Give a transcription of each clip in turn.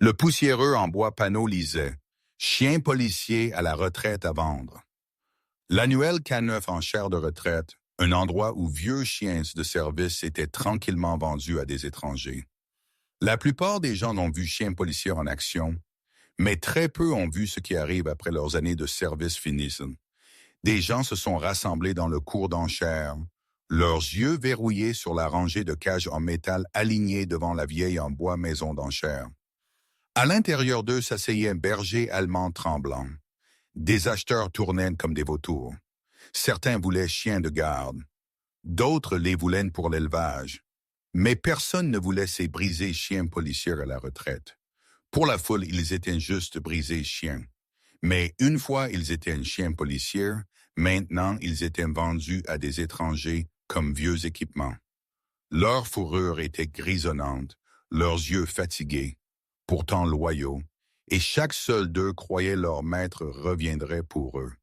Le poussiéreux en bois panneau lisait « Chien policier à la retraite à vendre ». L'annuel K9 en chaire de retraite, un endroit où vieux chiens de service étaient tranquillement vendus à des étrangers. La plupart des gens ont vu Chien policier en action, mais très peu ont vu ce qui arrive après leurs années de service finissent. Des gens se sont rassemblés dans le cours d'enchères, leurs yeux verrouillés sur la rangée de cages en métal alignées devant la vieille en bois maison d'enchères. À l'intérieur d'eux s'asseyaient bergers allemands tremblants. Des acheteurs tournaient comme des vautours. Certains voulaient chiens de garde. D'autres les voulaient pour l'élevage. Mais personne ne voulait ces brisés chiens policiers à la retraite. Pour la foule, ils étaient juste brisés chiens. Mais une fois ils étaient un chien policier, maintenant ils étaient vendus à des étrangers comme vieux équipements. Leur fourrure était grisonnante, leurs yeux fatigués, pourtant loyaux, et chaque seul d'eux croyait leur maître reviendrait pour eux.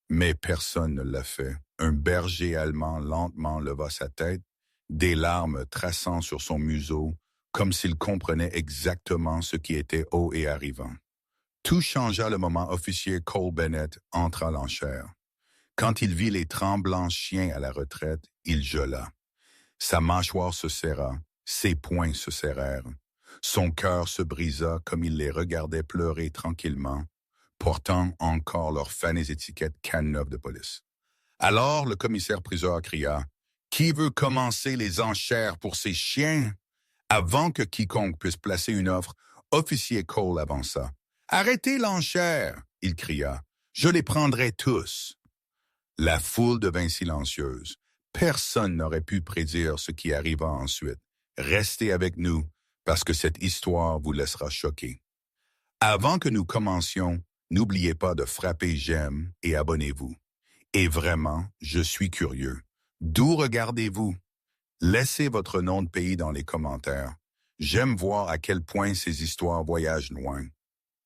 Mais personne ne l'a fait. Un berger allemand lentement leva sa tête, des larmes traçant sur son museau, comme s'il comprenait exactement ce qui était haut et arrivant. Tout changea le moment officier Cole Bennett entra à l'enchère. Quand il vit les tremblants chiens à la retraite, il gela. Sa mâchoire se serra, ses poings se serrèrent. Son cœur se brisa comme il les regardait pleurer tranquillement, portant encore leurs fanées étiquettes K9 de police. Alors le commissaire-priseur cria « Qui veut commencer les enchères pour ces chiens ?» Avant que quiconque puisse placer une offre, officier Cole avança. « Arrêtez l'enchère !» il cria. « Je les prendrai tous !» La foule devint silencieuse. Personne n'aurait pu prédire ce qui arriva ensuite. Restez avec nous, parce que cette histoire vous laissera choquer. Avant que nous commencions, n'oubliez pas de frapper j'aime et abonnez-vous. Et vraiment, je suis curieux. D'où regardez-vous? Laissez votre nom de pays dans les commentaires. J'aime voir à quel point ces histoires voyagent loin.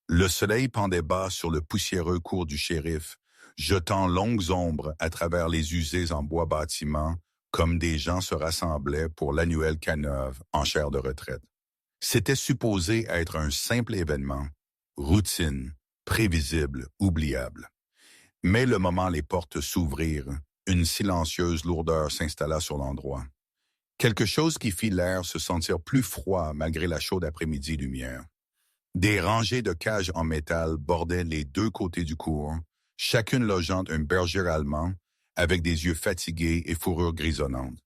Le soleil pendait bas sur le poussiéreux cours du shérif, jetant longues ombres à travers les usées en bois bâtiment, comme des gens se rassemblaient pour l'annuel K9 en chaire de retraite. C'était supposé être un simple événement, routine, prévisible, oubliable. Mais le moment les portes s'ouvrirent, une silencieuse lourdeur s'installa sur l'endroit. Quelque chose qui fit l'air se sentir plus froid malgré la chaude après-midi lumière. Des rangées de cages en métal bordaient les deux côtés du cours, chacune logeant un berger allemand avec des yeux fatigués et fourrure grisonnante.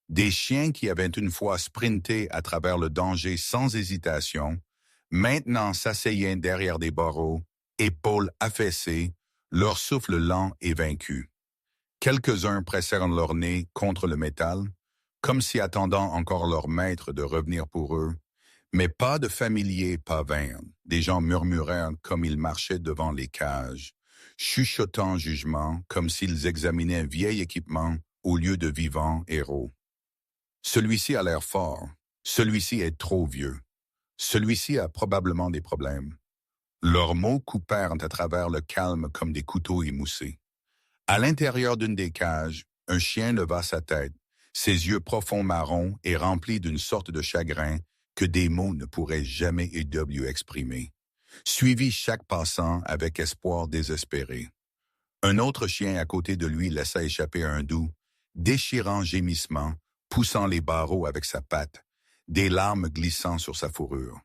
Des chiens qui avaient une fois sprinté à travers le danger sans hésitation, maintenant s'asseyaient derrière des barreaux, épaules affaissées, leur souffle lent et vaincu. Quelques-uns pressèrent leur nez contre le métal, comme si attendant encore leur maître de revenir pour eux, mais pas de familiers pavinrent. Des gens murmurèrent comme ils marchaient devant les cages, chuchotant jugement comme s'ils examinaient un vieil équipement au lieu de vivants héros. Celui-ci a l'air fort, celui-ci est trop vieux, celui-ci a probablement des problèmes. Leurs mots coupèrent à travers le calme comme des couteaux émoussés. À l'intérieur d'une des cages, un chien leva sa tête, ses yeux profonds marrons et remplis d'une sorte de chagrin que des mots ne pourraient jamais exprimer. Suivit chaque passant avec espoir désespéré. Un autre chien à côté de lui laissa échapper un doux, déchirant gémissement, poussant les barreaux avec sa patte, des larmes glissant sur sa fourrure.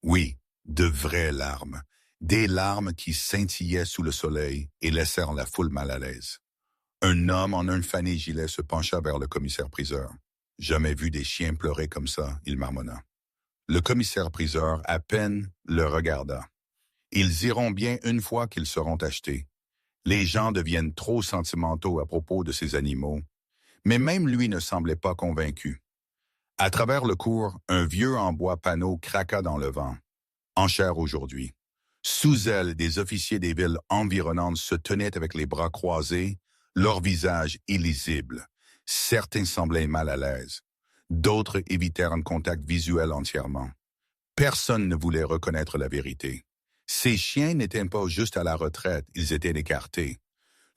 Oui, de vraies larmes, des larmes qui scintillaient sous le soleil et laissèrent la foule mal à l'aise. Un homme en un fané gilet se pencha vers le commissaire-priseur. « Jamais vu des chiens pleurer comme ça », il marmonna. Le commissaire-priseur à peine le regarda. Ils iront bien une fois qu'ils seront achetés. Les gens deviennent trop sentimentaux à propos de ces animaux, mais même lui ne semblait pas convaincu. À travers le cours, un vieux en bois panneau craqua dans le vent. Enchère aujourd'hui. Sous elle, des officiers des villes environnantes se tenaient avec les bras croisés, leurs visages illisibles. Certains semblaient mal à l'aise. D'autres évitèrent un contact visuel entièrement. Personne ne voulait reconnaître la vérité. Ces chiens n'étaient pas juste à la retraite, ils étaient écartés.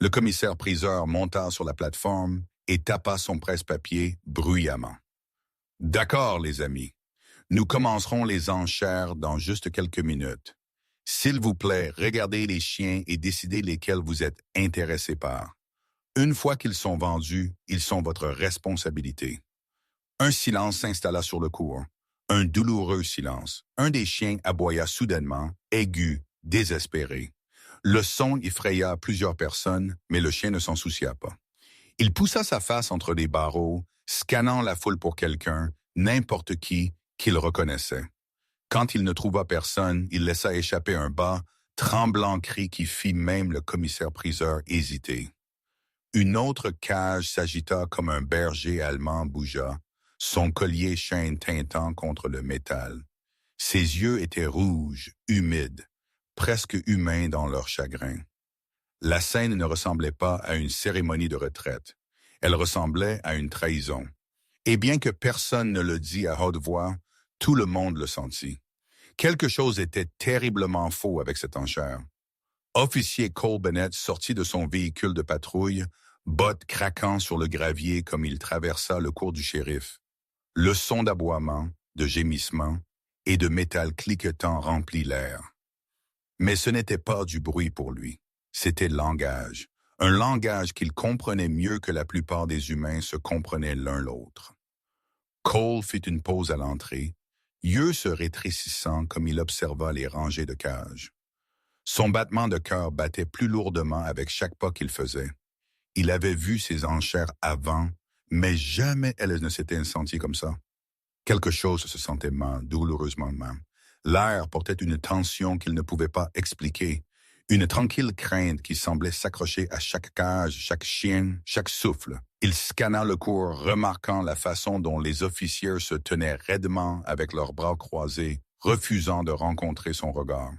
Le commissaire-priseur monta sur la plateforme et tapa son presse-papier bruyamment. « D'accord, les amis. Nous commencerons les enchères dans juste quelques minutes. S'il vous plaît, regardez les chiens et décidez lesquels vous êtes intéressés par. Une fois qu'ils sont vendus, ils sont votre responsabilité. Un silence s'installa sur le cours. Un douloureux silence. Un des chiens aboya soudainement, aigu, désespéré. Le son effraya plusieurs personnes, mais le chien ne s'en soucia pas. Il poussa sa face entre les barreaux, scannant la foule pour quelqu'un, n'importe qui, qu'il reconnaissait. Quand il ne trouva personne, il laissa échapper un bas, tremblant cri qui fit même le commissaire-priseur hésiter. Une autre cage s'agita comme un berger allemand bougea, son collier chaîne tintant contre le métal. Ses yeux étaient rouges, humides, presque humains dans leur chagrin. La scène ne ressemblait pas à une cérémonie de retraite. Elle ressemblait à une trahison. Et bien que personne ne le dit à haute voix, tout le monde le sentit. Quelque chose était terriblement faux avec cette enchère. Officier Cole Bennett sortit de son véhicule de patrouille, bottes craquant sur le gravier comme il traversa le cours du shérif. Le son d'aboiement, de gémissement et de métal cliquetant remplit l'air. Mais ce n'était pas du bruit pour lui, c'était langage. Un langage qu'il comprenait mieux que la plupart des humains se comprenaient l'un l'autre. Cole fit une pause à l'entrée, yeux se rétrécissant comme il observa les rangées de cages. Son battement de cœur battait plus lourdement avec chaque pas qu'il faisait. Il avait vu ces enchères avant, mais jamais elles ne s'étaient senties comme ça. Quelque chose se sentait mal, douloureusement mal. L'air portait une tension qu'il ne pouvait pas expliquer, une tranquille crainte qui semblait s'accrocher à chaque cage, chaque chien, chaque souffle. Il scanna le cours, remarquant la façon dont les officiers se tenaient raidement avec leurs bras croisés, refusant de rencontrer son regard.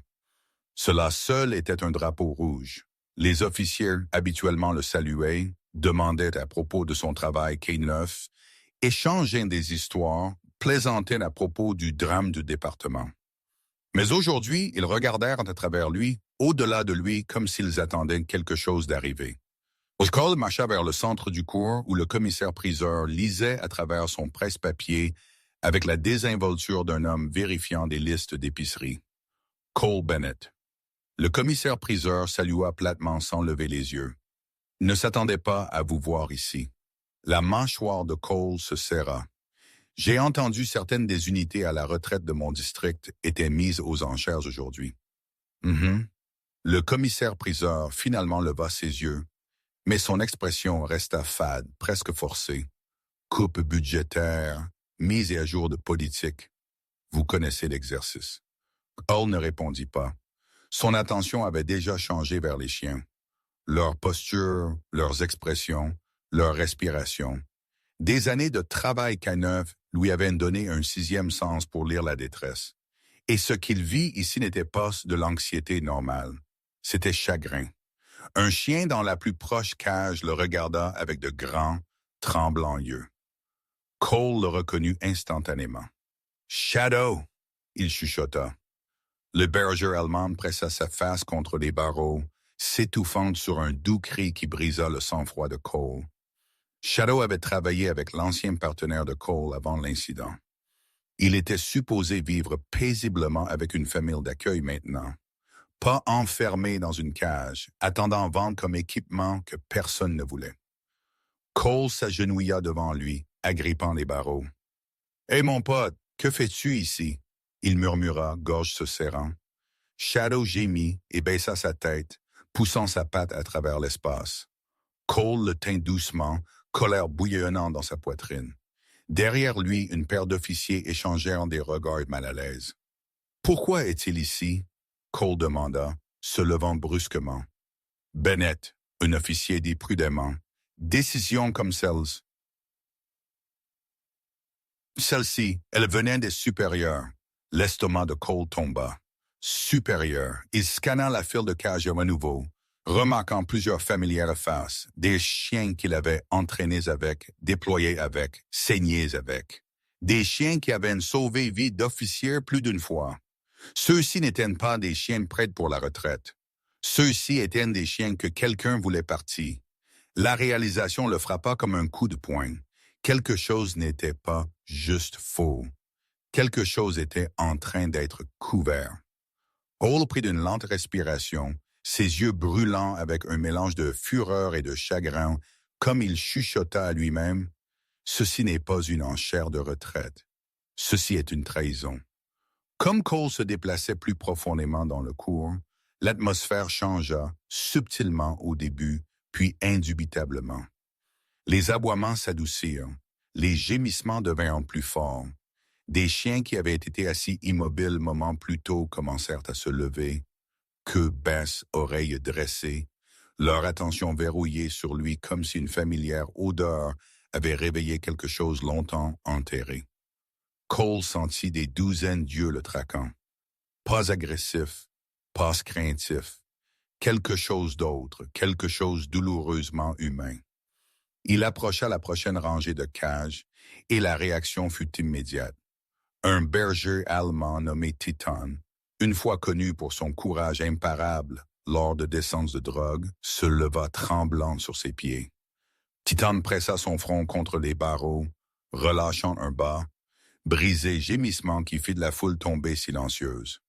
Cela seul était un drapeau rouge. Les officiers habituellement le saluaient, demandaient à propos de son travail K9, échangeaient des histoires, plaisantaient à propos du drame du département. Mais aujourd'hui, ils regardèrent à travers lui, au-delà de lui, comme s'ils attendaient quelque chose d'arriver. Cole marcha vers le centre du cours où le commissaire-priseur lisait à travers son presse-papier avec la désinvolture d'un homme vérifiant des listes d'épicerie. Cole Bennett. Le commissaire-priseur salua platement sans lever les yeux. Il ne s'attendait pas à vous voir ici. La mâchoire de Cole se serra. J'ai entendu certaines des unités à la retraite de mon district étaient mises aux enchères aujourd'hui. Le commissaire-priseur finalement leva ses yeux, mais son expression resta fade, presque forcée. Coupe budgétaire, mise à jour de politique. Vous connaissez l'exercice. Cole ne répondit pas. Son attention avait déjà changé vers les chiens. Leur posture, leurs expressions, leur respiration. Des années de travail K9 lui avaient donné un sixième sens pour lire la détresse. Et ce qu'il vit ici n'était pas de l'anxiété normale. C'était chagrin. Un chien dans la plus proche cage le regarda avec de grands, tremblants yeux. Cole le reconnut instantanément. « Shadow !» il chuchota. Le berger allemand pressa sa face contre les barreaux, s'étouffant sur un doux cri qui brisa le sang-froid de Cole. Shadow avait travaillé avec l'ancien partenaire de Cole avant l'incident. Il était supposé vivre paisiblement avec une famille d'accueil maintenant, pas enfermé dans une cage, attendant vendre comme équipement que personne ne voulait. Cole s'agenouilla devant lui, agrippant les barreaux. « Hé mon pote, que fais-tu ici? » il murmura, gorge se serrant. Shadow gémit et baissa sa tête, poussant sa patte à travers l'espace. Cole le tint doucement, colère bouillonnante dans sa poitrine. Derrière lui, une paire d'officiers échangèrent des regards mal à l'aise. « Pourquoi est-il ici? » Cole demanda, se levant brusquement. Bennett, un officier dit prudemment. « Décision comme celle-ci. Celle-ci, elle venait des supérieurs. » L'estomac de Cole tomba. Supérieur, il scanna la file de cage à nouveau, remarquant plusieurs familières faces, des chiens qu'il avait entraînés avec, déployés avec, saignés avec. Des chiens qui avaient sauvé vie d'officiers plus d'une fois. Ceux-ci n'étaient pas des chiens prêts pour la retraite. Ceux-ci étaient des chiens que quelqu'un voulait partir. La réalisation le frappa comme un coup de poing. Quelque chose n'était pas juste faux. Quelque chose était en train d'être couvert. Cole prit d'une lente respiration, ses yeux brûlants avec un mélange de fureur et de chagrin, comme il chuchota à lui-même. Ceci n'est pas une enchère de retraite. Ceci est une trahison. Comme Cole se déplaçait plus profondément dans le cours, l'atmosphère changea, subtilement au début, puis indubitablement. Les aboiements s'adoucirent, les gémissements devinrent plus forts. Des chiens qui avaient été assis immobiles moments plus tôt commencèrent à se lever, queue basse, oreilles dressées, leur attention verrouillée sur lui comme si une familière odeur avait réveillé quelque chose longtemps enterré. Cole sentit des douzaines d'yeux le traquant. Pas agressif, pas craintif. Quelque chose d'autre, quelque chose douloureusement humain. Il approcha la prochaine rangée de cages et la réaction fut immédiate. Un berger allemand nommé Titan, une fois connu pour son courage imparable lors de descentes de drogue, se leva tremblant sur ses pieds. Titan pressa son front contre les barreaux, relâchant un bas, brisé gémissement qui fit de la foule tomber silencieuse.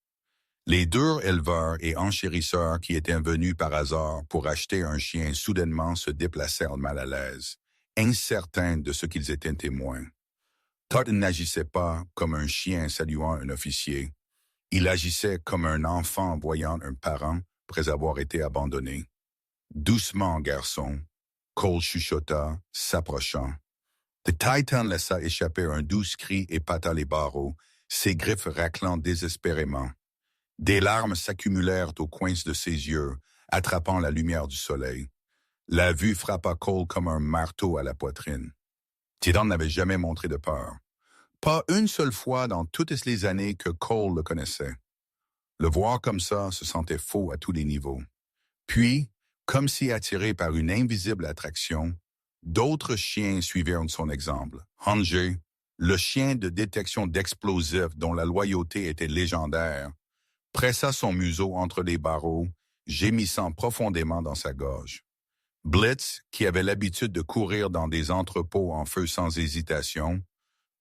Les deux éleveurs et enchérisseurs qui étaient venus par hasard pour acheter un chien soudainement se déplacèrent mal à l'aise, incertains de ce qu'ils étaient témoins. Todd n'agissait pas comme un chien saluant un officier. Il agissait comme un enfant voyant un parent après avoir été abandonné. Doucement, garçon, Cole chuchota, s'approchant. The Titan laissa échapper un doux cri et pâta les barreaux, ses griffes raclant désespérément. Des larmes s'accumulèrent aux coins de ses yeux, attrapant la lumière du soleil. La vue frappa Cole comme un marteau à la poitrine. Titan n'avait jamais montré de peur. Pas une seule fois dans toutes les années que Cole le connaissait. Le voir comme ça se sentait faux à tous les niveaux. Puis, comme si attiré par une invisible attraction, d'autres chiens suivirent son exemple. Hanger, le chien de détection d'explosifs dont la loyauté était légendaire, pressa son museau entre les barreaux, gémissant profondément dans sa gorge. Blitz, qui avait l'habitude de courir dans des entrepôts en feu sans hésitation,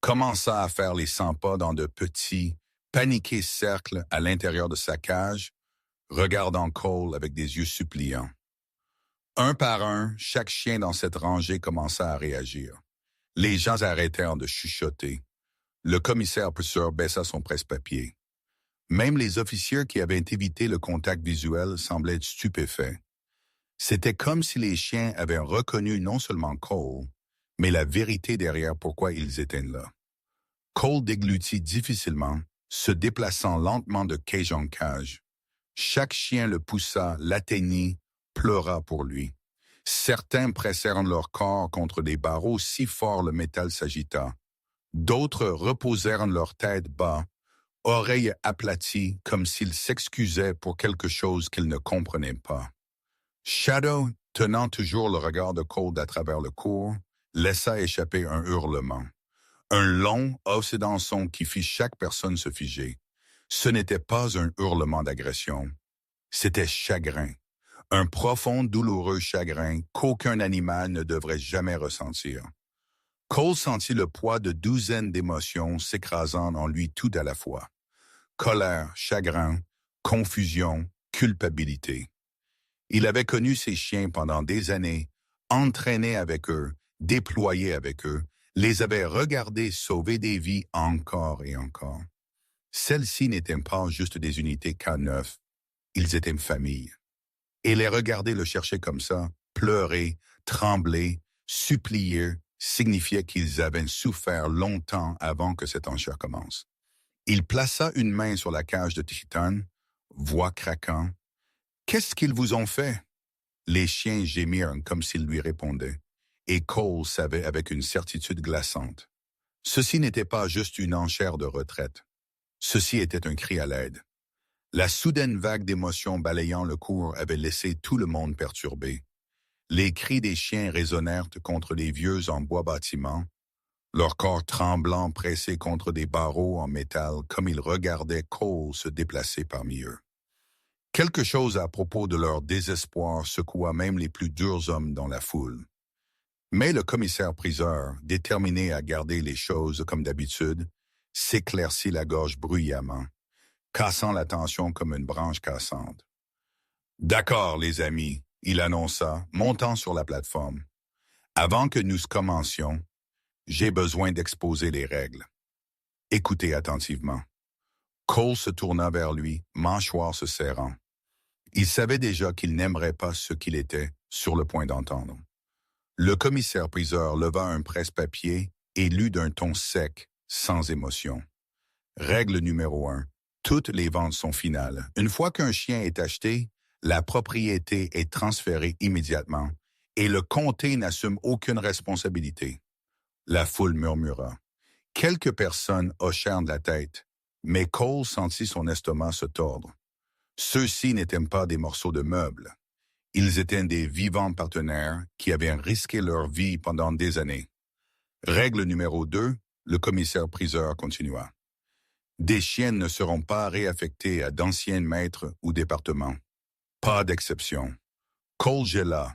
commença à faire les 100 pas dans de petits, paniqués cercles à l'intérieur de sa cage, regardant Cole avec des yeux suppliants. Un par un, chaque chien dans cette rangée commença à réagir. Les gens arrêtèrent de chuchoter. Le commissaire-priseur baissa son presse-papier. Même les officiers qui avaient évité le contact visuel semblaient stupéfaits. C'était comme si les chiens avaient reconnu non seulement Cole, mais la vérité derrière pourquoi ils étaient là. Cole déglutit difficilement, se déplaçant lentement de cage en cage. Chaque chien le poussa, l'atteignit, pleura pour lui. Certains pressèrent leur corps contre des barreaux si fort le métal s'agita. D'autres reposèrent leur tête bas, oreilles aplaties comme s'ils s'excusaient pour quelque chose qu'ils ne comprenaient pas. Shadow, tenant toujours le regard de Cole à travers le cours, laissa échapper un hurlement. Un long, oscillant son qui fit chaque personne se figer. Ce n'était pas un hurlement d'agression. C'était chagrin. Un profond, douloureux chagrin qu'aucun animal ne devrait jamais ressentir. Cole sentit le poids de douzaines d'émotions s'écrasant en lui tout à la fois. Colère, chagrin, confusion, culpabilité. Il avait connu ces chiens pendant des années, entraîné avec eux, déployé avec eux, les avait regardés sauver des vies encore et encore. Celles-ci n'étaient pas juste des unités K9, ils étaient une famille. Et les regarder le chercher comme ça, pleurer, trembler, supplier, signifiait qu'ils avaient souffert longtemps avant que cette enchère commence. Il plaça une main sur la cage de Titan, voix craquant. « Qu'est-ce qu'ils vous ont fait? » Les chiens gémirent comme s'ils lui répondaient, et Cole savait avec une certitude glaçante. Ceci n'était pas juste une enchère de retraite. Ceci était un cri à l'aide. La soudaine vague d'émotions balayant le cours avait laissé tout le monde perturbé. Les cris des chiens résonnèrent contre les vieux en bois bâtiment, leurs corps tremblants pressés contre des barreaux en métal comme ils regardaient Cole se déplacer parmi eux. Quelque chose à propos de leur désespoir secoua même les plus durs hommes dans la foule. Mais le commissaire-priseur, déterminé à garder les choses comme d'habitude, s'éclaircit la gorge bruyamment, cassant la tension comme une branche cassante. « D'accord, les amis, » il annonça, montant sur la plateforme. « Avant que nous commencions, j'ai besoin d'exposer les règles. Écoutez attentivement. » Cole se tourna vers lui, mâchoire se serrant. Il savait déjà qu'il n'aimerait pas ce qu'il était sur le point d'entendre. Le commissaire-priseur leva un presse-papier et lut d'un ton sec, sans émotion. Règle numéro 1. Toutes les ventes sont finales. Une fois qu'un chien est acheté, la propriété est transférée immédiatement et le comté n'assume aucune responsabilité. La foule murmura. Quelques personnes hochèrent de la tête, mais Cole sentit son estomac se tordre. Ceux-ci n'étaient pas des morceaux de meubles. Ils étaient des vivants partenaires qui avaient risqué leur vie pendant des années. Règle numéro 2, le commissaire-priseur continua. Des chiens ne seront pas réaffectés à d'anciens maîtres ou départements. Pas d'exception. Cole gela.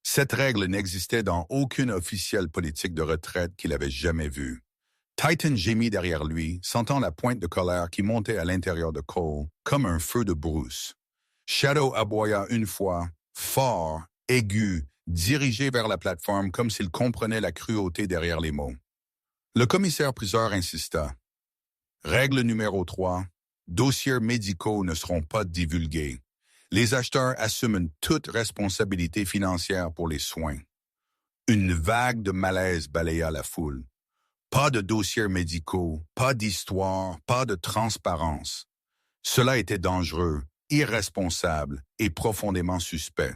Cette règle n'existait dans aucune officielle politique de retraite qu'il avait jamais vue. Titan gémit derrière lui, sentant la pointe de colère qui montait à l'intérieur de Cole comme un feu de brousse. Shadow aboya une fois, fort, aigu, dirigé vers la plateforme comme s'il comprenait la cruauté derrière les mots. Le commissaire-priseur insista. Règle numéro 3. Dossiers médicaux ne seront pas divulgués. Les acheteurs assument toute responsabilité financière pour les soins. Une vague de malaise balaya la foule. Pas de dossiers médicaux, pas d'histoire, pas de transparence. Cela était dangereux, irresponsable et profondément suspect.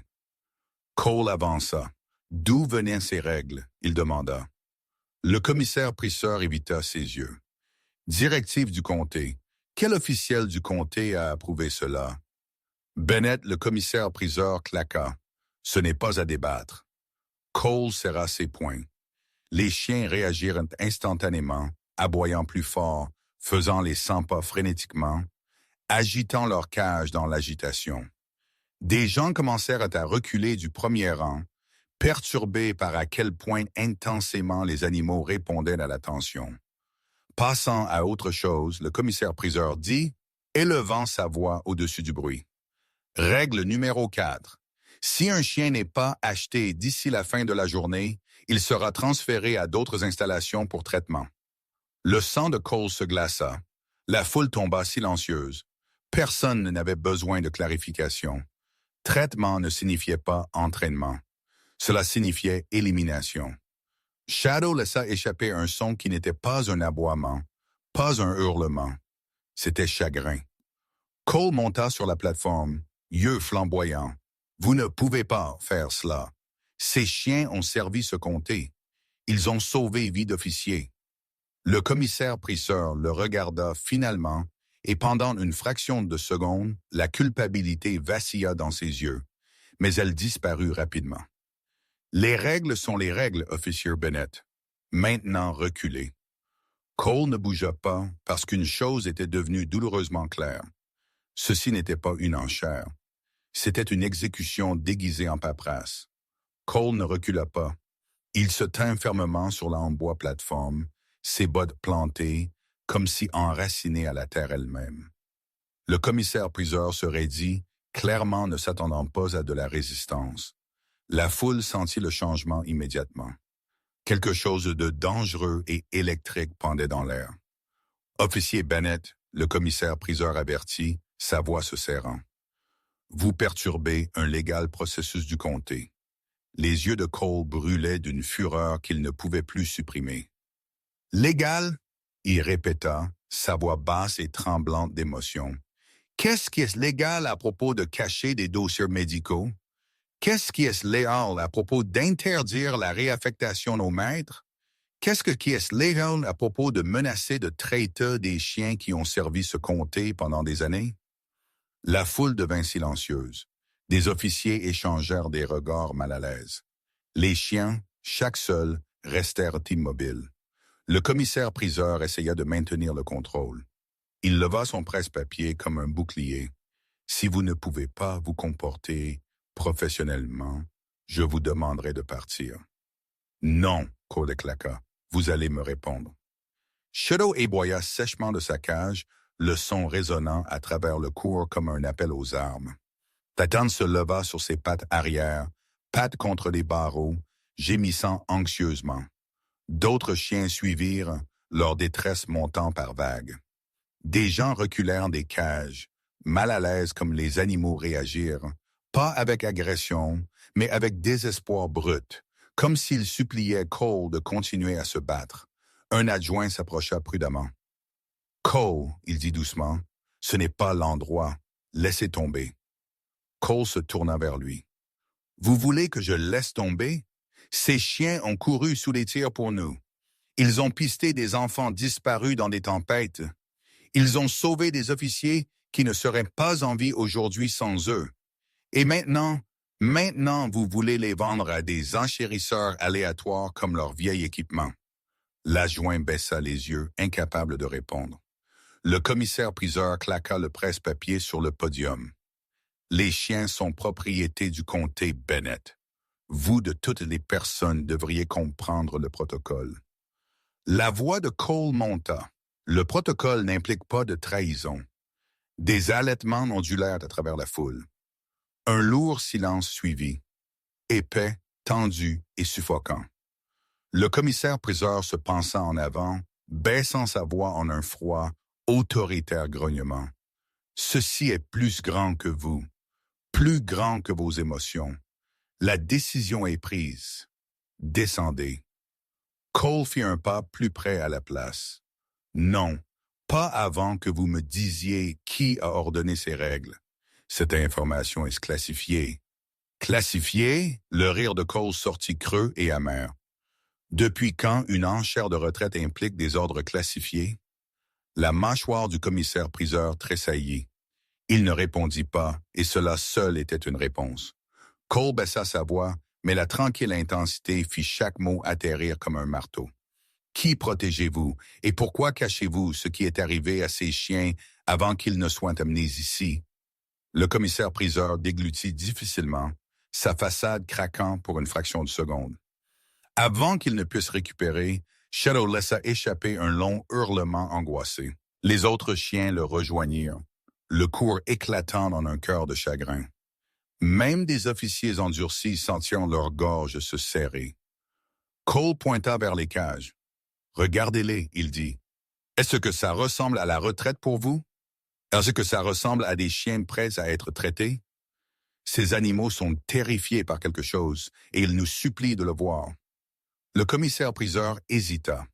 Cole avança. D'où venaient ces règles? Il demanda. Le commissaire-priseur évita ses yeux. Directive du comté. Quel officiel du comté a approuvé cela? Bennett, le commissaire-priseur, claqua. Ce n'est pas à débattre. Cole serra ses poings. Les chiens réagirent instantanément, aboyant plus fort, faisant les 100 pas frénétiquement, agitant leur cage dans l'agitation. Des gens commencèrent à reculer du premier rang, perturbés par à quel point intensément les animaux répondaient à l'attention. Passant à autre chose, le commissaire-priseur dit, élevant sa voix au-dessus du bruit. Règle numéro 4. Si un chien n'est pas acheté d'ici la fin de la journée, il sera transféré à d'autres installations pour traitement. Le sang de Cole se glaça. La foule tomba silencieuse. Personne n'avait besoin de clarification. Traitement ne signifiait pas entraînement. Cela signifiait élimination. Shadow laissa échapper un son qui n'était pas un aboiement, pas un hurlement. C'était chagrin. Cole monta sur la plateforme, yeux flamboyants. Vous ne pouvez pas faire cela. Ces chiens ont servi ce comté. Ils ont sauvé vie d'officiers. Le commissaire-priseur le regarda finalement et pendant une fraction de seconde, la culpabilité vacilla dans ses yeux, mais elle disparut rapidement. Les règles sont les règles, officier Bennett. Maintenant reculez. Cole ne bougea pas parce qu'une chose était devenue douloureusement claire. Ceci n'était pas une enchère. C'était une exécution déguisée en paperasse. Cole ne recula pas. Il se tint fermement sur la en bois plateforme, ses bottes plantées, comme si enracinées à la terre elle-même. Le commissaire-priseur se raidit, clairement ne s'attendant pas à de la résistance. La foule sentit le changement immédiatement. Quelque chose de dangereux et électrique pendait dans l'air. Officier Bennett, le commissaire-priseur avertit, sa voix se serrant. Vous perturbez un légal processus du comté. Les yeux de Cole brûlaient d'une fureur qu'il ne pouvait plus supprimer. Légal? Il répéta, sa voix basse et tremblante d'émotion. Qu'est-ce qui est légal à propos de cacher des dossiers médicaux? Qu'est-ce qui est légal à propos d'interdire la réaffectation aux maîtres? Qu'est-ce qui est légal à propos de menacer de traiter des chiens qui ont servi ce comté pendant des années? La foule devint silencieuse. Des officiers échangèrent des regards mal à l'aise. Les chiens, chaque seul, restèrent immobiles. Le commissaire-priseur essaya de maintenir le contrôle. Il leva son presse-papier comme un bouclier. Si vous ne pouvez pas vous comporter professionnellement, je vous demanderai de partir. Non, Cole claqua, vous allez me répondre. Shadow éboya sèchement de sa cage, le son résonnant à travers le cours comme un appel aux armes. Titan se leva sur ses pattes arrière, pattes contre les barreaux, gémissant anxieusement. D'autres chiens suivirent, leur détresse montant par vagues. Des gens reculèrent des cages, mal à l'aise comme les animaux réagirent, pas avec agression, mais avec désespoir brut, comme s'ils suppliaient Cole de continuer à se battre. Un adjoint s'approcha prudemment. « Cole, il dit doucement, ce n'est pas l'endroit. Laissez tomber. » Cole se tourna vers lui. « Vous voulez que je laisse tomber? Ces chiens ont couru sous les tirs pour nous. Ils ont pisté des enfants disparus dans des tempêtes. Ils ont sauvé des officiers qui ne seraient pas en vie aujourd'hui sans eux. Et maintenant, vous voulez les vendre à des enchérisseurs aléatoires comme leur vieil équipement. » L'adjoint baissa les yeux, incapable de répondre. Le commissaire-priseur claqua le presse-papier sur le podium. « Les chiens sont propriété du comté Bennett. Vous de toutes les personnes devriez comprendre le protocole. » La voix de Cole monta. Le protocole n'implique pas de trahison. Des halètements ondulèrent à travers la foule. Un lourd silence suivit, épais, tendu et suffocant. Le commissaire-priseur se pencha en avant, baissant sa voix en un froid, autoritaire grognement. « Ceci est plus grand que vous, plus grand que vos émotions. La décision est prise. Descendez. » Cole fit un pas plus près à la place. « Non, pas avant que vous me disiez qui a ordonné ces règles. Cette information est classifiée. » « Classifiée? » Le rire de Cole sortit creux et amer. « Depuis quand une enchère de retraite implique des ordres classifiés? » La mâchoire du commissaire-priseur tressaillit. Il ne répondit pas, et cela seul était une réponse. Cole baissa sa voix, mais la tranquille intensité fit chaque mot atterrir comme un marteau. « Qui protégez-vous, et pourquoi cachez-vous ce qui est arrivé à ces chiens avant qu'ils ne soient amenés ici? » Le commissaire-priseur déglutit difficilement, sa façade craquant pour une fraction de seconde. Avant qu'il ne puisse récupérer, Shadow laissa échapper un long hurlement angoissé. Les autres chiens le rejoignirent, le cours éclatant dans un cœur de chagrin. Même des officiers endurcis sentirent leur gorge se serrer. Cole pointa vers les cages. « Regardez-les, il dit. Est-ce que ça ressemble à la retraite pour vous? Est-ce que ça ressemble à des chiens prêts à être traités? Ces animaux sont terrifiés par quelque chose, et ils nous supplient de le voir. » Le commissaire-priseur hésita.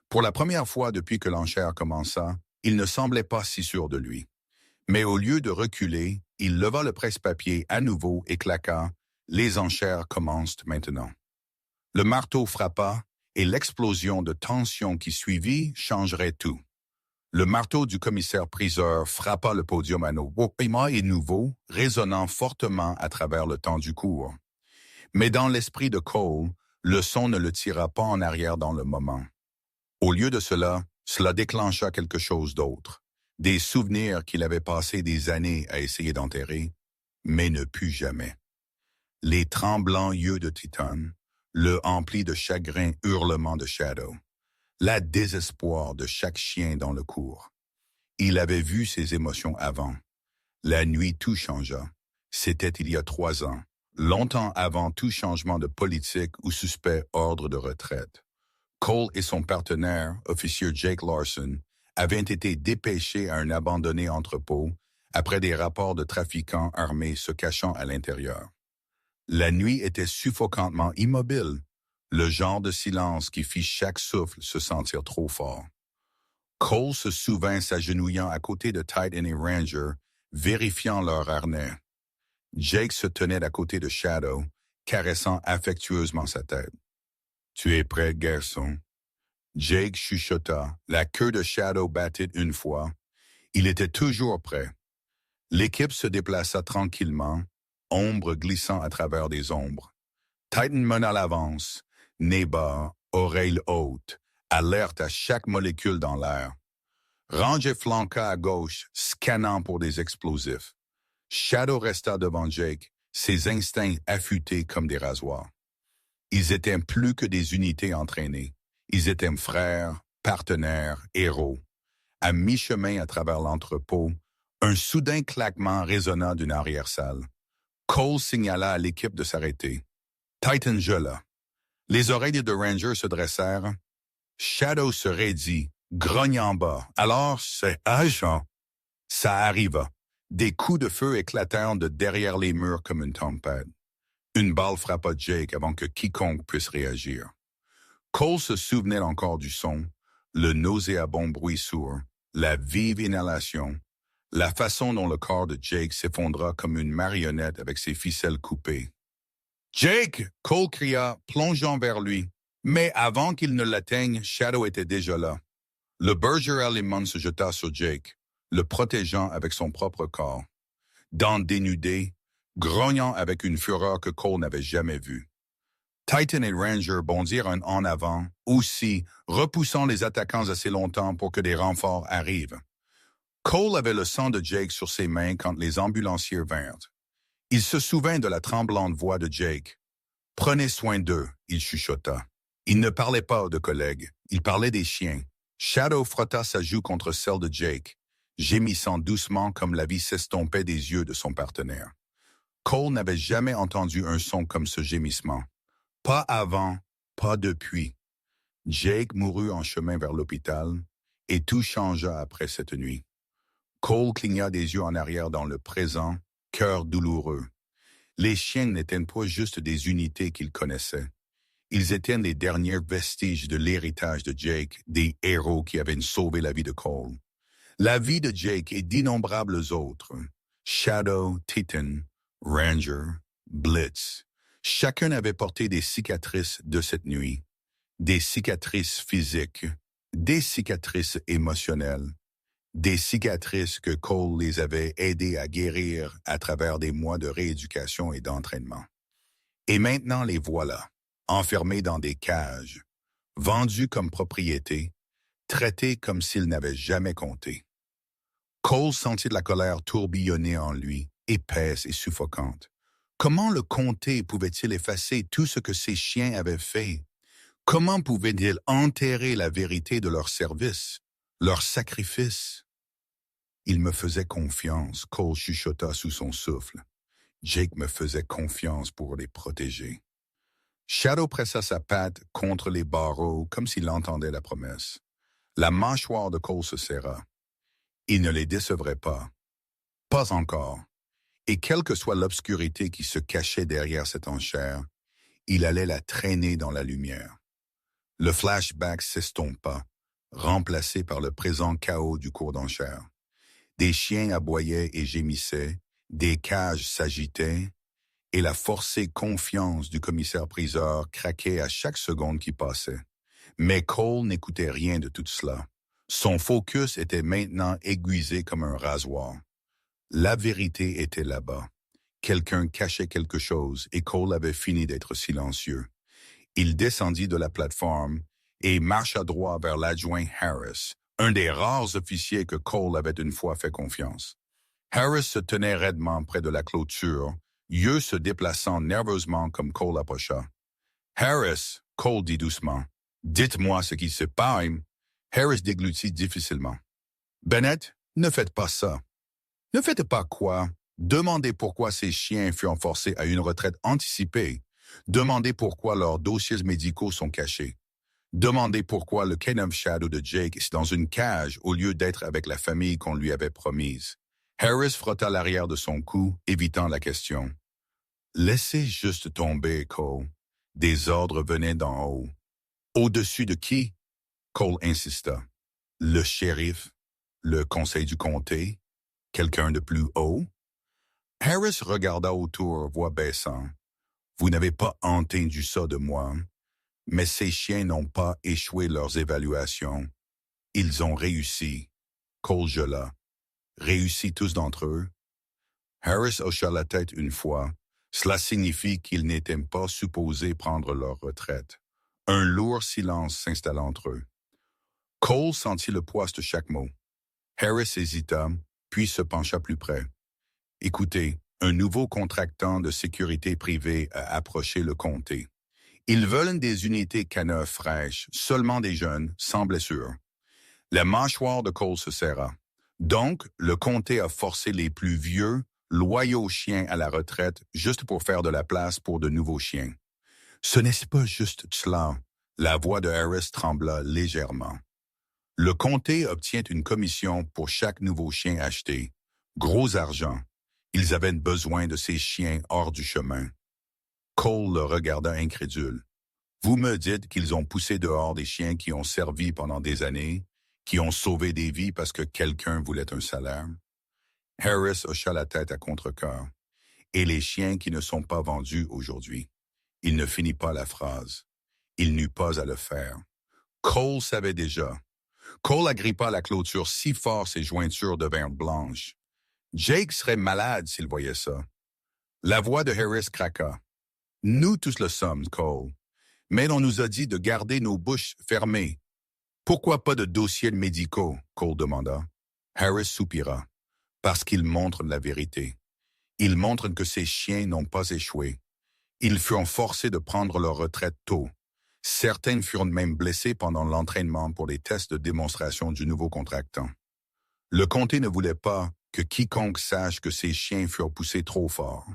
Pour la première fois depuis que l'enchère commença, il ne semblait pas si sûr de lui. Mais au lieu de reculer, il leva le presse-papier à nouveau et claqua « Les enchères commencent maintenant ». Le marteau frappa, et l'explosion de tension qui suivit changerait tout. Le marteau du commissaire-priseur frappa le podium à nouveau et nouveau, résonnant fortement à travers le temps du cours. Mais dans l'esprit de Cole, le son ne le tira pas en arrière dans le moment. Au lieu de cela déclencha quelque chose d'autre. Des souvenirs qu'il avait passé des années à essayer d'enterrer, mais ne put jamais. Les tremblants yeux de Titan, le empli de chagrin hurlement de Shadow, la désespoir de chaque chien dans le cours. Il avait vu ces émotions avant. La nuit, tout changea. C'était il y a 3 ans, longtemps avant tout changement de politique ou suspect ordre de retraite. Cole et son partenaire, officier Jake Larson, avaient été dépêchés à un abandonné entrepôt après des rapports de trafiquants armés se cachant à l'intérieur. La nuit était suffocantement immobile, le genre de silence qui fit chaque souffle se sentir trop fort. Cole se souvint s'agenouillant à côté de Titan et Ranger, vérifiant leur harnais. Jake se tenait à côté de Shadow, caressant affectueusement sa tête. « Tu es prêt, garçon? » Jake chuchota, la queue de Shadow battit une fois. Il était toujours prêt. L'équipe se déplaça tranquillement, ombre glissant à travers des ombres. Titan mena l'avance, nez bas, oreilles hautes, alerte à chaque molécule dans l'air. Ranger flanqua à gauche, scannant pour des explosifs. Shadow resta devant Jake, ses instincts affûtés comme des rasoirs. Ils étaient plus que des unités entraînées. Ils étaient frères, partenaire, héros. À mi-chemin à travers l'entrepôt, un soudain claquement résonna d'une arrière-salle. Cole signala à l'équipe de s'arrêter. Titan gela. Les oreilles de Ranger se dressèrent. Shadow se raidit, grognant bas. Alors, c'est agent. Ça arriva. Des coups de feu éclatèrent de derrière les murs comme une tempête. Une balle frappa Jake avant que quiconque puisse réagir. Cole se souvenait encore du son, le nauséabond bruit sourd, la vive inhalation, la façon dont le corps de Jake s'effondra comme une marionnette avec ses ficelles coupées. « Jake! » Cole cria, plongeant vers lui. Mais avant qu'il ne l'atteigne, Shadow était déjà là. Le Berger allemand se jeta sur Jake, le protégeant avec son propre corps. Dents dénudées, grognant avec une fureur que Cole n'avait jamais vue. Titan et Ranger bondirent en avant, aussi repoussant les attaquants assez longtemps pour que des renforts arrivent. Cole avait le sang de Jake sur ses mains quand les ambulanciers vinrent. Il se souvint de la tremblante voix de Jake. « Prenez soin d'eux », il chuchota. Il ne parlait pas de collègues, il parlait des chiens. Shadow frotta sa joue contre celle de Jake, gémissant doucement comme la vie s'estompait des yeux de son partenaire. Cole n'avait jamais entendu un son comme ce gémissement. Pas avant, pas depuis. Jake mourut en chemin vers l'hôpital, et tout changea après cette nuit. Cole cligna des yeux en arrière dans le présent, cœur douloureux. Les chiens n'étaient pas juste des unités qu'il connaissait. Ils étaient les derniers vestiges de l'héritage de Jake, des héros qui avaient sauvé la vie de Cole. La vie de Jake et d'innombrables autres, Shadow, Titan, Ranger, Blitz, chacun avait porté des cicatrices de cette nuit, des cicatrices physiques, des cicatrices émotionnelles, des cicatrices que Cole les avait aidés à guérir à travers des mois de rééducation et d'entraînement. Et maintenant les voilà, enfermés dans des cages, vendus comme propriété, traités comme s'ils n'avaient jamais compté. Cole sentit de la colère tourbillonner en lui, épaisse et suffocante. Comment le comté pouvait-il effacer tout ce que ces chiens avaient fait? Comment pouvaient-ils enterrer la vérité de leur service, leur sacrifice? Il me faisait confiance, Cole chuchota sous son souffle. Jake me faisait confiance pour les protéger. Shadow pressa sa patte contre les barreaux comme s'il entendait la promesse. La mâchoire de Cole se serra. Il ne les décevrait pas. Pas encore. Et quelle que soit l'obscurité qui se cachait derrière cette enchère, il allait la traîner dans la lumière. Le flashback s'estompa, remplacé par le présent chaos du cours d'enchère. Des chiens aboyaient et gémissaient, des cages s'agitaient, et la forcée confiance du commissaire-priseur craquait à chaque seconde qui passait. Mais Cole n'écoutait rien de tout cela. Son focus était maintenant aiguisé comme un rasoir. La vérité était là-bas. Quelqu'un cachait quelque chose et Cole avait fini d'être silencieux. Il descendit de la plateforme et marcha droit vers l'adjoint Harris, un des rares officiers que Cole avait une fois fait confiance. Harris se tenait raidement près de la clôture, yeux se déplaçant nerveusement comme Cole approcha. « Harris », Cole dit doucement, « dites-moi ce qui se passe. » Harris déglutit difficilement. « Bennett, ne faites pas ça. » « Ne faites pas quoi? Demandez pourquoi ces chiens furent forcés à une retraite anticipée. Demandez pourquoi leurs dossiers médicaux sont cachés. Demandez pourquoi le Ken of Shadow de Jake est dans une cage au lieu d'être avec la famille qu'on lui avait promise. » Harris frotta l'arrière de son cou, évitant la question. « Laissez juste tomber, Cole. Des ordres venaient d'en haut. »« Au-dessus de qui? » Cole insista. « Le shérif? Le conseil du comté? Quelqu'un de plus haut? » Harris regarda autour, voix baissant. « Vous n'avez pas entendu ça de moi, mais ces chiens n'ont pas échoué leurs évaluations. Ils ont réussi. » Cole gela. « Réussi tous d'entre eux? » Harris hocha la tête une fois. Cela signifie qu'ils n'étaient pas supposés prendre leur retraite. Un lourd silence s'installa entre eux. Cole sentit le poids de chaque mot. Harris hésita, puis se pencha plus près. « Écoutez, un nouveau contractant de sécurité privée a approché le comté. Ils veulent des unités K9 fraîches, seulement des jeunes, sans blessure. La mâchoire de Cole se serra. Donc, le comté a forcé les plus vieux, loyaux chiens à la retraite juste pour faire de la place pour de nouveaux chiens. Ce n'est pas juste cela. La voix de Harris trembla légèrement. Le comté obtient une commission pour chaque nouveau chien acheté. Gros argent. Ils avaient besoin de ces chiens hors du chemin. Cole le regarda incrédule. Vous me dites qu'ils ont poussé dehors des chiens qui ont servi pendant des années, qui ont sauvé des vies parce que quelqu'un voulait un salaire? Harris hocha la tête à contre-cœur. Et les chiens qui ne sont pas vendus aujourd'hui. Il ne finit pas la phrase. Il n'eut pas à le faire. Cole savait déjà. Cole agrippa la clôture si fort ses jointures devinrent blanches. Jake serait malade s'il voyait ça. La voix de Harris craqua. Nous tous le sommes, Cole. Mais on nous a dit de garder nos bouches fermées. Pourquoi pas de dossiers médicaux? Cole demanda. Harris soupira. Parce qu'ils montrent la vérité. Ils montrent que ces chiens n'ont pas échoué. Ils furent forcés de prendre leur retraite tôt. Certains furent même blessés pendant l'entraînement pour les tests de démonstration du nouveau contractant. Le comté ne voulait pas que quiconque sache que ces chiens furent poussés trop fort.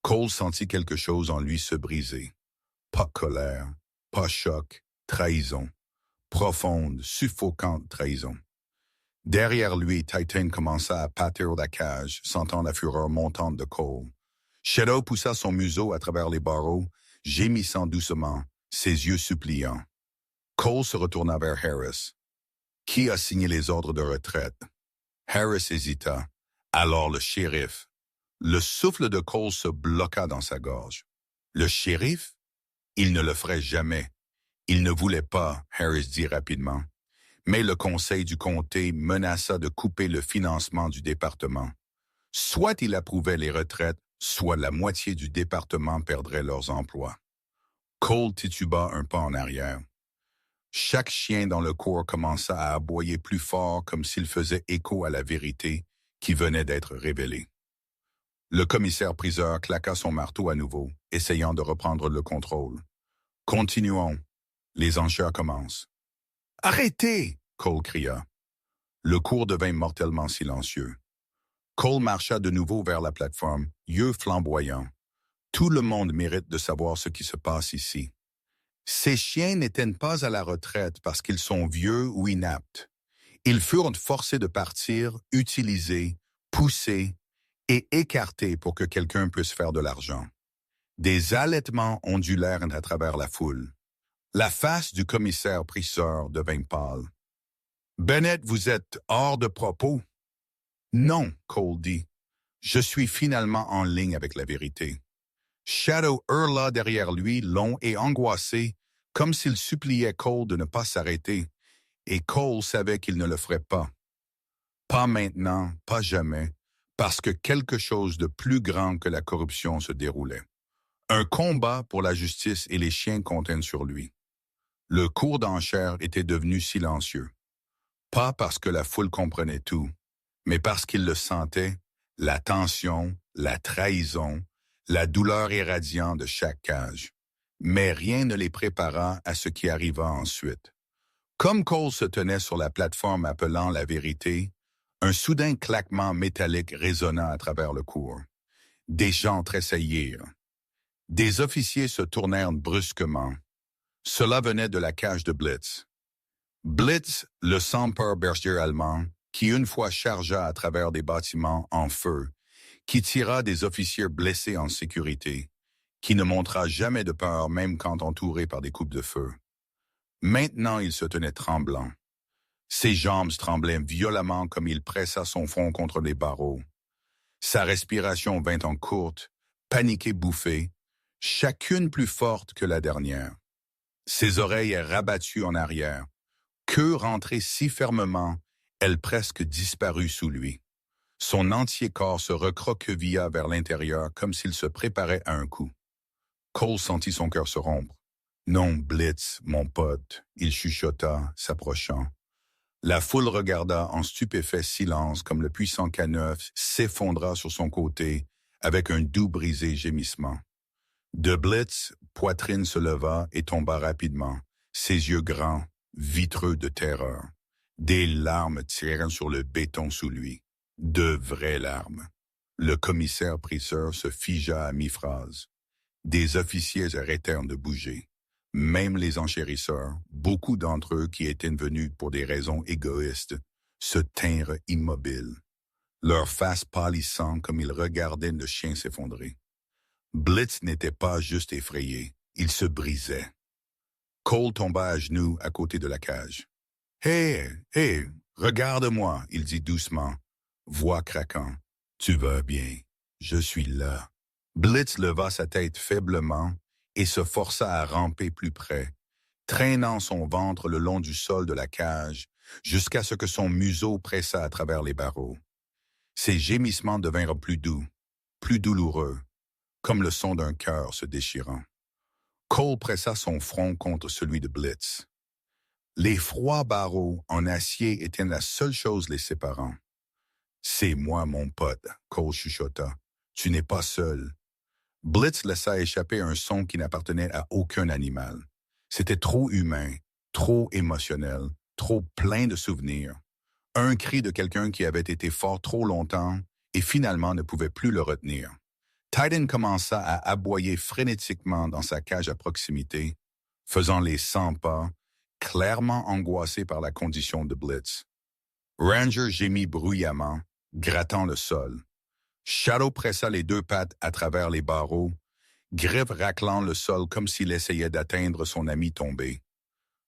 Cole sentit quelque chose en lui se briser. Pas colère, pas choc, trahison. Profonde, suffocante trahison. Derrière lui, Titan commença à pâtir la cage, sentant la fureur montante de Cole. Shadow poussa son museau à travers les barreaux, gémissant doucement, ses yeux suppliants. Cole se retourna vers Harris. Qui a signé les ordres de retraite? Harris hésita. Alors le shérif. Le souffle de Cole se bloqua dans sa gorge. Le shérif? Il ne le ferait jamais. Il ne voulait pas, Harris dit rapidement. Mais le conseil du comté menaça de couper le financement du département. Soit il approuvait les retraites, soit la moitié du département perdrait leurs emplois. Cole tituba un pas en arrière. Chaque chien dans le cours commença à aboyer plus fort comme s'il faisait écho à la vérité qui venait d'être révélée. Le commissaire-priseur claqua son marteau à nouveau, essayant de reprendre le contrôle. « Continuons. Les enchères commencent. »« Arrêtez !» Cole cria. Le cours devint mortellement silencieux. Cole marcha de nouveau vers la plateforme, yeux flamboyants. Tout le monde mérite de savoir ce qui se passe ici. Ces chiens n'étaient pas à la retraite parce qu'ils sont vieux ou inaptes. Ils furent forcés de partir, utilisés, poussés et écartés pour que quelqu'un puisse faire de l'argent. Des halètements ondulèrent à travers la foule. La face du commissaire-priseur devint pâle. « Bennett, vous êtes hors de propos. »« Non, » Cole dit. « Je suis finalement en ligne avec la vérité. » Shadow hurla derrière lui, long et angoissé, comme s'il suppliait Cole de ne pas s'arrêter, et Cole savait qu'il ne le ferait pas. Pas maintenant, pas jamais, parce que quelque chose de plus grand que la corruption se déroulait. Un combat pour la justice et les chiens comptaient sur lui. Le cours d'enchères était devenu silencieux. Pas parce que la foule comprenait tout, mais parce qu'il le sentait, la tension, la trahison, la douleur irradiante de chaque cage. Mais rien ne les prépara à ce qui arriva ensuite. Comme Cole se tenait sur la plateforme appelant la vérité, un soudain claquement métallique résonna à travers le cours. Des gens tressaillirent. Des officiers se tournèrent brusquement. Cela venait de la cage de Blitz. Blitz, le Semperberger allemand, qui une fois chargea à travers des bâtiments en feu, qui tira des officiers blessés en sécurité, qui ne montra jamais de peur même quand entouré par des coupes de feu. Maintenant, il se tenait tremblant. Ses jambes tremblaient violemment comme il pressa son front contre les barreaux. Sa respiration vint en courte, paniquée bouffée, chacune plus forte que la dernière. Ses oreilles rabattues en arrière, queue rentrée si fermement, elle presque disparut sous lui. Son entier corps se recroquevilla vers l'intérieur comme s'il se préparait à un coup. Cole sentit son cœur se rompre. « Non, Blitz, mon pote, » il chuchota, s'approchant. La foule regarda en stupéfait silence comme le puissant K9 s'effondra sur son côté avec un doux brisé gémissement. De Blitz, poitrine se leva et tomba rapidement, ses yeux grands, vitreux de terreur. Des larmes tirèrent sur le béton sous lui. De vraies larmes. Le commissaire-priseur se figea à mi-phrase. Des officiers arrêtèrent de bouger. Même les enchérisseurs, beaucoup d'entre eux qui étaient venus pour des raisons égoïstes, se tinrent immobiles, leurs faces pâlissant comme ils regardaient le chien s'effondrer. Blitz n'était pas juste effrayé, il se brisait. Cole tomba à genoux à côté de la cage. « Hé, hé, regarde-moi » il dit doucement, voix craquant. « Tu vas bien, je suis là. » Blitz leva sa tête faiblement et se força à ramper plus près, traînant son ventre le long du sol de la cage jusqu'à ce que son museau pressa à travers les barreaux. Ses gémissements devinrent plus doux, plus douloureux, comme le son d'un cœur se déchirant. Cole pressa son front contre celui de Blitz. Les froids barreaux en acier étaient la seule chose les séparant. « C'est moi, mon pote, » Cole chuchota. « Tu n'es pas seul. » Blitz laissa échapper un son qui n'appartenait à aucun animal. C'était trop humain, trop émotionnel, trop plein de souvenirs. Un cri de quelqu'un qui avait été fort trop longtemps et finalement ne pouvait plus le retenir. Titan commença à aboyer frénétiquement dans sa cage à proximité, faisant les 100 pas, clairement angoissé par la condition de Blitz. Ranger gémit bruyamment, grattant le sol. Shadow pressa les 2 pattes à travers les barreaux, griffes raclant le sol comme s'il essayait d'atteindre son ami tombé.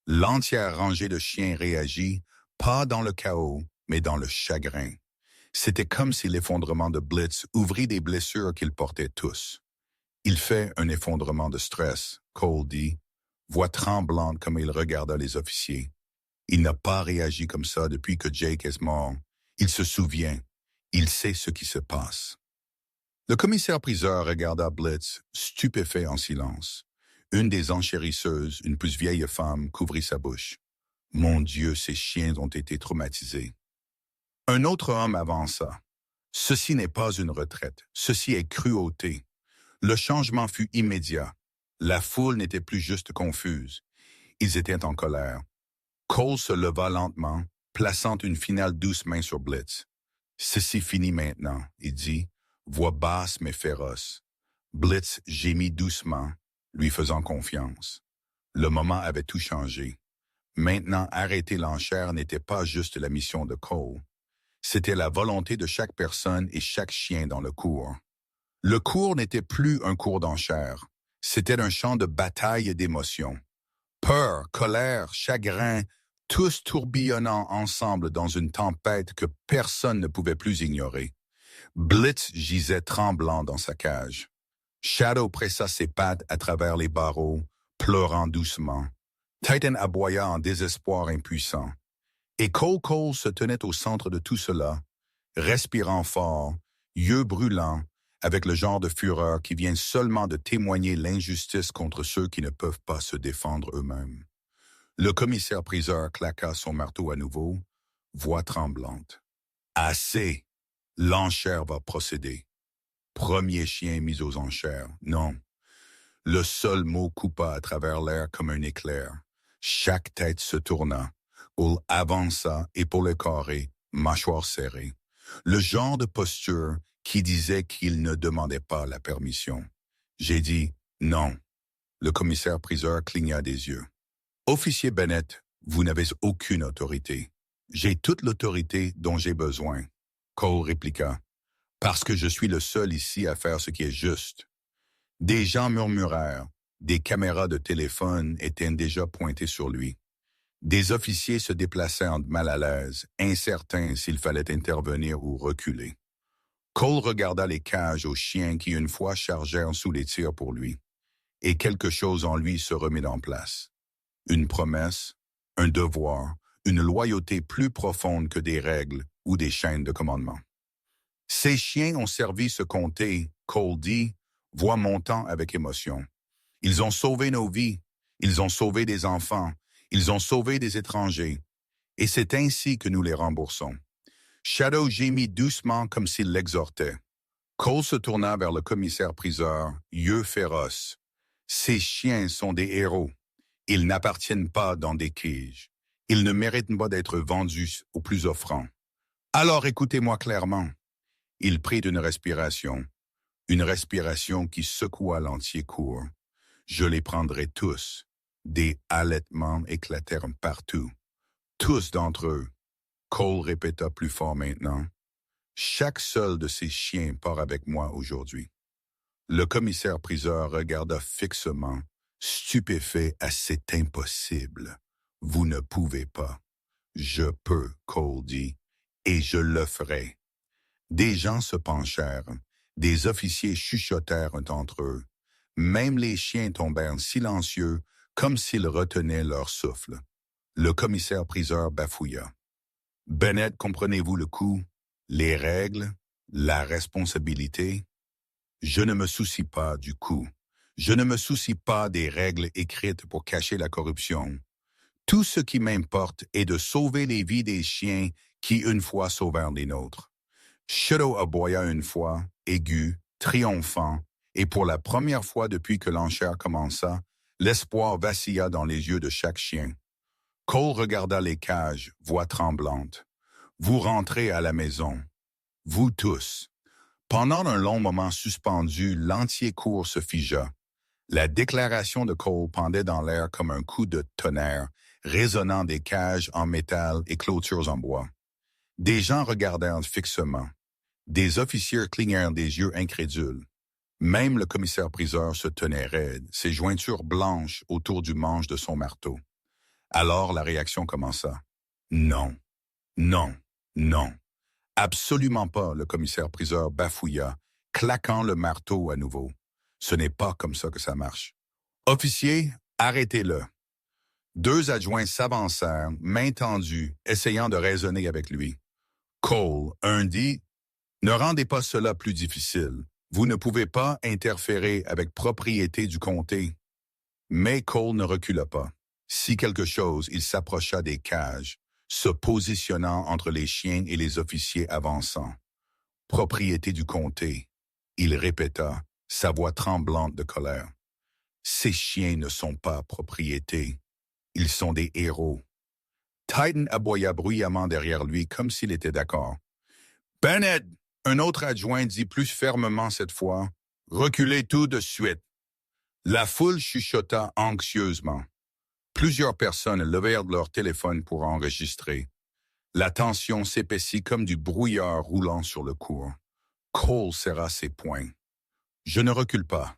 L'entière rangée de chiens réagit, pas dans le chaos, mais dans le chagrin. C'était comme si l'effondrement de Blitz ouvrit des blessures qu'ils portaient tous. Il fait un effondrement de stress, Cole dit, voix tremblante comme il regarda les officiers. Il n'a pas réagi comme ça depuis que Jake est mort. Il se souvient. Il sait ce qui se passe. Le commissaire-priseur regarda Blitz, stupéfait en silence. Une des enchérisseuses, une plus vieille femme, couvrit sa bouche. « Mon Dieu, ces chiens ont été traumatisés. » Un autre homme avança. « Ceci n'est pas une retraite. Ceci est cruauté. » Le changement fut immédiat. La foule n'était plus juste confuse. Ils étaient en colère. Cole se leva lentement, plaçant une finale douce main sur Blitz. « Ceci finit maintenant, » il dit, voix basse mais féroce. Blitz gémit doucement, lui faisant confiance. Le moment avait tout changé. Maintenant, arrêter l'enchère n'était pas juste la mission de Cole. C'était la volonté de chaque personne et chaque chien dans le cours. Le cours n'était plus un cours d'enchère. C'était un champ de bataille et d'émotions. Peur, colère, chagrin, tous tourbillonnant ensemble dans une tempête que personne ne pouvait plus ignorer. Blitz gisait tremblant dans sa cage. Shadow pressa ses pattes à travers les barreaux, pleurant doucement. Titan aboya en désespoir impuissant. Et Cole se tenait au centre de tout cela, respirant fort, yeux brûlants, avec le genre de fureur qui vient seulement de témoigner l'injustice contre ceux qui ne peuvent pas se défendre eux-mêmes. Le commissaire-priseur claqua son marteau à nouveau, voix tremblante. « Assez! L'enchère va procéder. » Premier chien mis aux enchères, non. Le seul mot coupa à travers l'air comme un éclair. Chaque tête se tourna. Cole avança, épaules carrées, mâchoire serrée. Le genre de posture qui disait qu'il ne demandait pas la permission. J'ai dit « non ». Le commissaire-priseur cligna des yeux. « Officier Bennett, vous n'avez aucune autorité. J'ai toute l'autorité dont j'ai besoin. » Cole répliqua. « Parce que je suis le seul ici à faire ce qui est juste. » Des gens murmurèrent. Des caméras de téléphone étaient déjà pointées sur lui. Des officiers se déplacèrent mal à l'aise, incertains s'il fallait intervenir ou reculer. Cole regarda les cages aux chiens qui une fois chargèrent sous les tirs pour lui. Et quelque chose en lui se remit en place. Une promesse, un devoir, une loyauté plus profonde que des règles ou des chaînes de commandement. Ces chiens ont servi ce comté, Cole dit, voix montant avec émotion. Ils ont sauvé nos vies, ils ont sauvé des enfants, ils ont sauvé des étrangers. Et c'est ainsi que nous les remboursons. Shadow gémit doucement comme s'il l'exhortait. Cole se tourna vers le commissaire-priseur, yeux féroces. Ces chiens sont des héros. Ils n'appartiennent pas dans des cages. Ils ne méritent pas d'être vendus au plus offrant. Alors écoutez-moi clairement. Il prit une respiration qui secoua l'entier cours. Je les prendrai tous. Des halètements éclatèrent partout. Tous d'entre eux. Cole répéta plus fort maintenant. Chaque seul de ces chiens part avec moi aujourd'hui. Le commissaire-priseur regarda fixement, stupéfait à cet impossible. Vous ne pouvez pas. Je peux, Cole dit, et je le ferai. Des gens se penchèrent, des officiers chuchotèrent entre eux. Même les chiens tombèrent silencieux, comme s'ils retenaient leur souffle. Le commissaire-priseur bafouilla. Bennett, comprenez-vous le coup? Les règles? La responsabilité? Je ne me soucie pas du coup. Je ne me soucie pas des règles écrites pour cacher la corruption. Tout ce qui m'importe est de sauver les vies des chiens qui une fois sauvèrent les nôtres. Shadow aboya une fois, aigu, triomphant, et pour la première fois depuis que l'enchère commença, l'espoir vacilla dans les yeux de chaque chien. Cole regarda les cages, voix tremblante. Vous rentrez à la maison. Vous tous. Pendant un long moment suspendu, l'entier cours se figea. La déclaration de Cole pendait dans l'air comme un coup de tonnerre, résonnant des cages en métal et clôtures en bois. Des gens regardèrent fixement. Des officiers clignèrent des yeux incrédules. Même le commissaire-priseur se tenait raide, ses jointures blanches autour du manche de son marteau. Alors la réaction commença. Non, non, non. Absolument pas, le commissaire-priseur bafouilla, claquant le marteau à nouveau. Ce n'est pas comme ça que ça marche. Officier, arrêtez-le. Deux adjoints s'avancèrent, main tendue, essayant de raisonner avec lui. Cole, un dit, ne rendez pas cela plus difficile. Vous ne pouvez pas interférer avec propriété du comté. Mais Cole ne recula pas. Si quelque chose, il s'approcha des cages, se positionnant entre les chiens et les officiers avançant. Propriété du comté, il répéta, sa voix tremblante de colère. Ces chiens ne sont pas propriété. Ils sont des héros. Titan aboya bruyamment derrière lui comme s'il était d'accord. Bennett, un autre adjoint dit plus fermement cette fois, reculez tout de suite. La foule chuchota anxieusement. Plusieurs personnes levèrent leur téléphone pour enregistrer. La tension s'épaissit comme du brouillard roulant sur le cours. Cole serra ses poings. Je ne recule pas.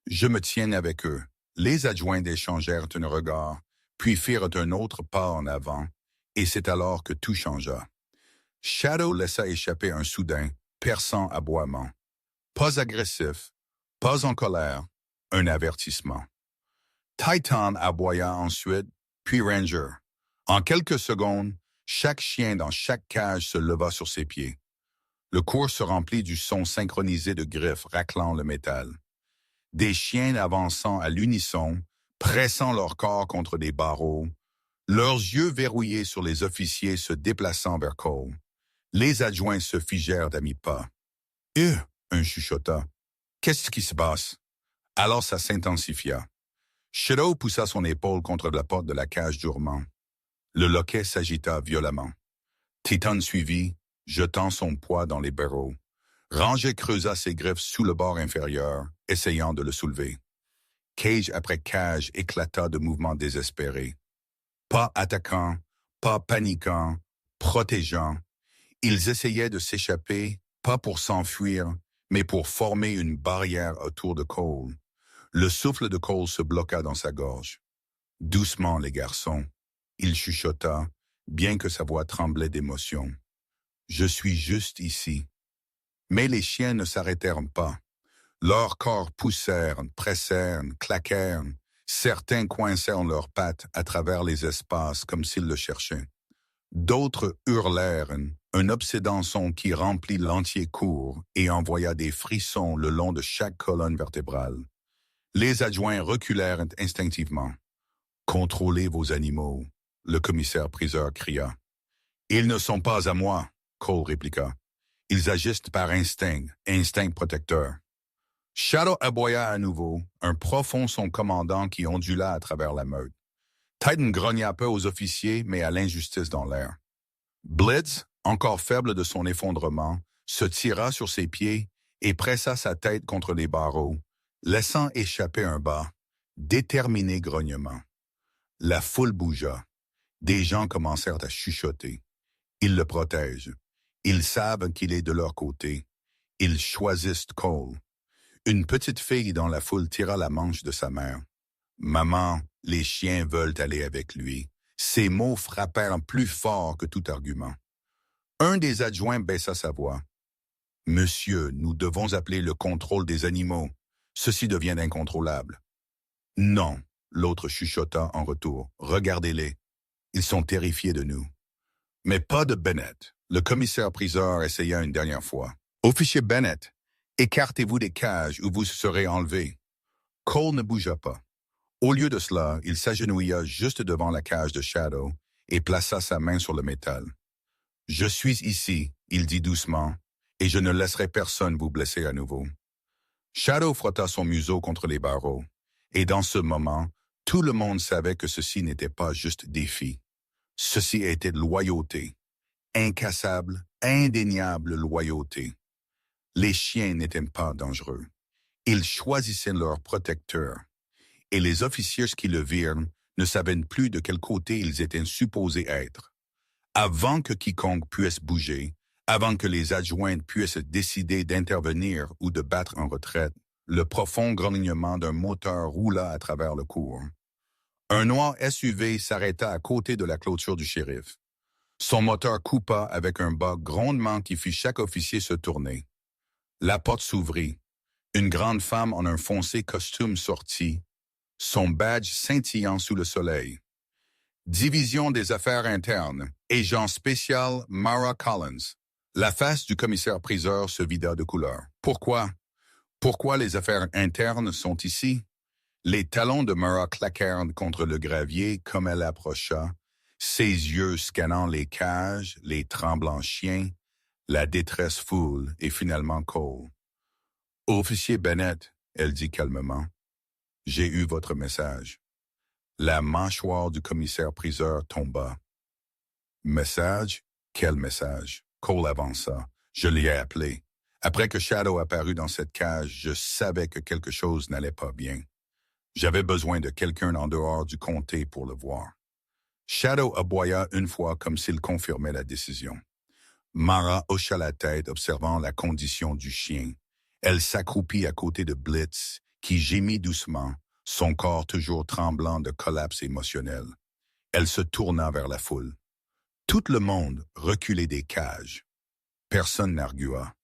Je me tiens avec eux. Les adjoints échangèrent un regard, puis firent un autre pas en avant, et c'est alors que tout changea. Shadow laissa échapper un soudain, perçant aboiement. Pas agressif, pas en colère, un avertissement. Titan aboya ensuite, puis Ranger. En quelques secondes, chaque chien dans chaque cage se leva sur ses pieds. Le cours se remplit du son synchronisé de griffes raclant le métal. Des chiens avançant à l'unisson, pressant leur corps contre des barreaux, leurs yeux verrouillés sur les officiers se déplaçant vers Cole. Les adjoints se figèrent à mi-pas. « un chuchota. « Qu'est-ce qui se passe? » Alors ça s'intensifia. Shadow poussa son épaule contre la porte de la cage durement. Le loquet s'agita violemment. Titan suivit, jetant son poids dans les barreaux. Ranger creusa ses griffes sous le bord inférieur, essayant de le soulever. Cage après cage éclata de mouvements désespérés. Pas attaquant, pas paniquant, protégeant. Ils essayaient de s'échapper, pas pour s'enfuir, mais pour former une barrière autour de Cole. Le souffle de Cole se bloqua dans sa gorge. Doucement, les garçons. Il chuchota, bien que sa voix tremblait d'émotion. Je suis juste ici. Mais les chiens ne s'arrêtèrent pas. Leurs corps poussèrent, pressèrent, claquèrent. Certains coincèrent leurs pattes à travers les espaces comme s'ils le cherchaient. D'autres hurlèrent, un obsédant son qui remplit l'entier cours et envoya des frissons le long de chaque colonne vertébrale. Les adjoints reculèrent instinctivement. « Contrôlez vos animaux », le commissaire-priseur cria. « Ils ne sont pas à moi », Cole répliqua. Ils agissent par instinct protecteur. Shadow aboya à nouveau, un profond son commandant qui ondula à travers la meute. Titan grogna peu aux officiers, mais à l'injustice dans l'air. Blitz, encore faible de son effondrement, se tira sur ses pieds et pressa sa tête contre les barreaux, laissant échapper un bas, déterminé grognement. La foule bougea. Des gens commencèrent à chuchoter. Ils le protègent. Ils savent qu'il est de leur côté. Ils choisissent Cole. Une petite fille dans la foule tira la manche de sa mère. « Maman, les chiens veulent aller avec lui. » Ces mots frappèrent plus fort que tout argument. Un des adjoints baissa sa voix. « Monsieur, nous devons appeler le contrôle des animaux. Ceci devient incontrôlable. »« Non, » l'autre chuchota en retour. « Regardez-les. Ils sont terrifiés de nous. » Mais pas de Bennett. Le commissaire-priseur essaya une dernière fois. « Officier Bennett, écartez-vous des cages ou vous serez enlevé. » Cole ne bougea pas. Au lieu de cela, il s'agenouilla juste devant la cage de Shadow et plaça sa main sur le métal. « Je suis ici, » il dit doucement, « et je ne laisserai personne vous blesser à nouveau. » Shadow frotta son museau contre les barreaux, et dans ce moment, tout le monde savait que ceci n'était pas juste défi. Ceci était loyauté, incassable, indéniable loyauté. Les chiens n'étaient pas dangereux. Ils choisissaient leur protecteur. Et les officiers qui le virent ne savaient plus de quel côté ils étaient supposés être. Avant que quiconque puisse bouger, avant que les adjoints puissent décider d'intervenir ou de battre en retraite, le profond grognement d'un moteur roula à travers le cours. Un noir SUV s'arrêta à côté de la clôture du shérif. Son moteur coupa avec un bas grondement qui fit chaque officier se tourner. La porte s'ouvrit. Une grande femme en un foncé costume sortit, son badge scintillant sous le soleil. Division des affaires internes, agent spécial Mara Collins. La face du commissaire-priseur se vida de couleur. Pourquoi? Pourquoi les affaires internes sont ici? Les talons de Mara claquèrent contre le gravier comme elle approcha, ses yeux scannant les cages, les tremblants chiens, la détresse foule et finalement Cole. « Officier Bennett, » elle dit calmement, « j'ai eu votre message. » La mâchoire du commissaire-priseur tomba. « Message? Quel message? » Cole avança. « Je l'ai appelé. Après que Shadow apparut dans cette cage, je savais que quelque chose n'allait pas bien. J'avais besoin de quelqu'un en dehors du comté pour le voir. » Shadow aboya une fois comme s'il confirmait la décision. Mara hocha la tête observant la condition du chien. Elle s'accroupit à côté de Blitz, qui gémit doucement, son corps toujours tremblant de collapse émotionnel. Elle se tourna vers la foule. Tout le monde reculait des cages. Personne n'argua.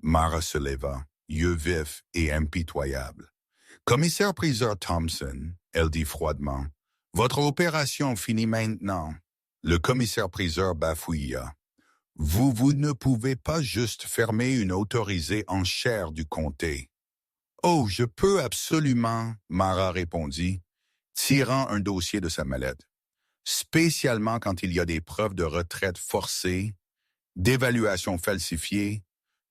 Mara se leva, yeux vifs et impitoyables. « Commissaire-priseur Thompson, » elle dit froidement, « votre opération finit maintenant. » Le commissaire-priseur bafouilla. « Vous ne pouvez pas juste fermer une autorisée en chair du comté. »« Oh, je peux absolument, » Mara répondit, tirant un dossier de sa mallette. « Spécialement quand il y a des preuves de retraite forcée, d'évaluation falsifiée,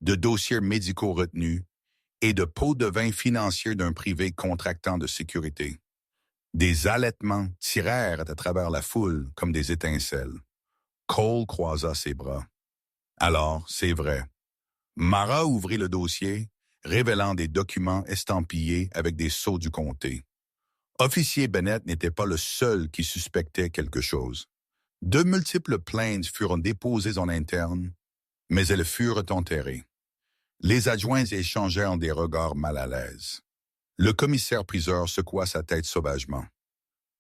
de dossiers médicaux retenus et de pots de vin financiers d'un privé contractant de sécurité. » Des halètements tirèrent à travers la foule comme des étincelles. Cole croisa ses bras. Alors, c'est vrai. Mara ouvrit le dossier, révélant des documents estampillés avec des sceaux du comté. Officier Bennett n'était pas le seul qui suspectait quelque chose. De multiples plaintes furent déposées en interne, mais elles furent enterrées. Les adjoints échangèrent des regards mal à l'aise. Le commissaire-priseur secoua sa tête sauvagement.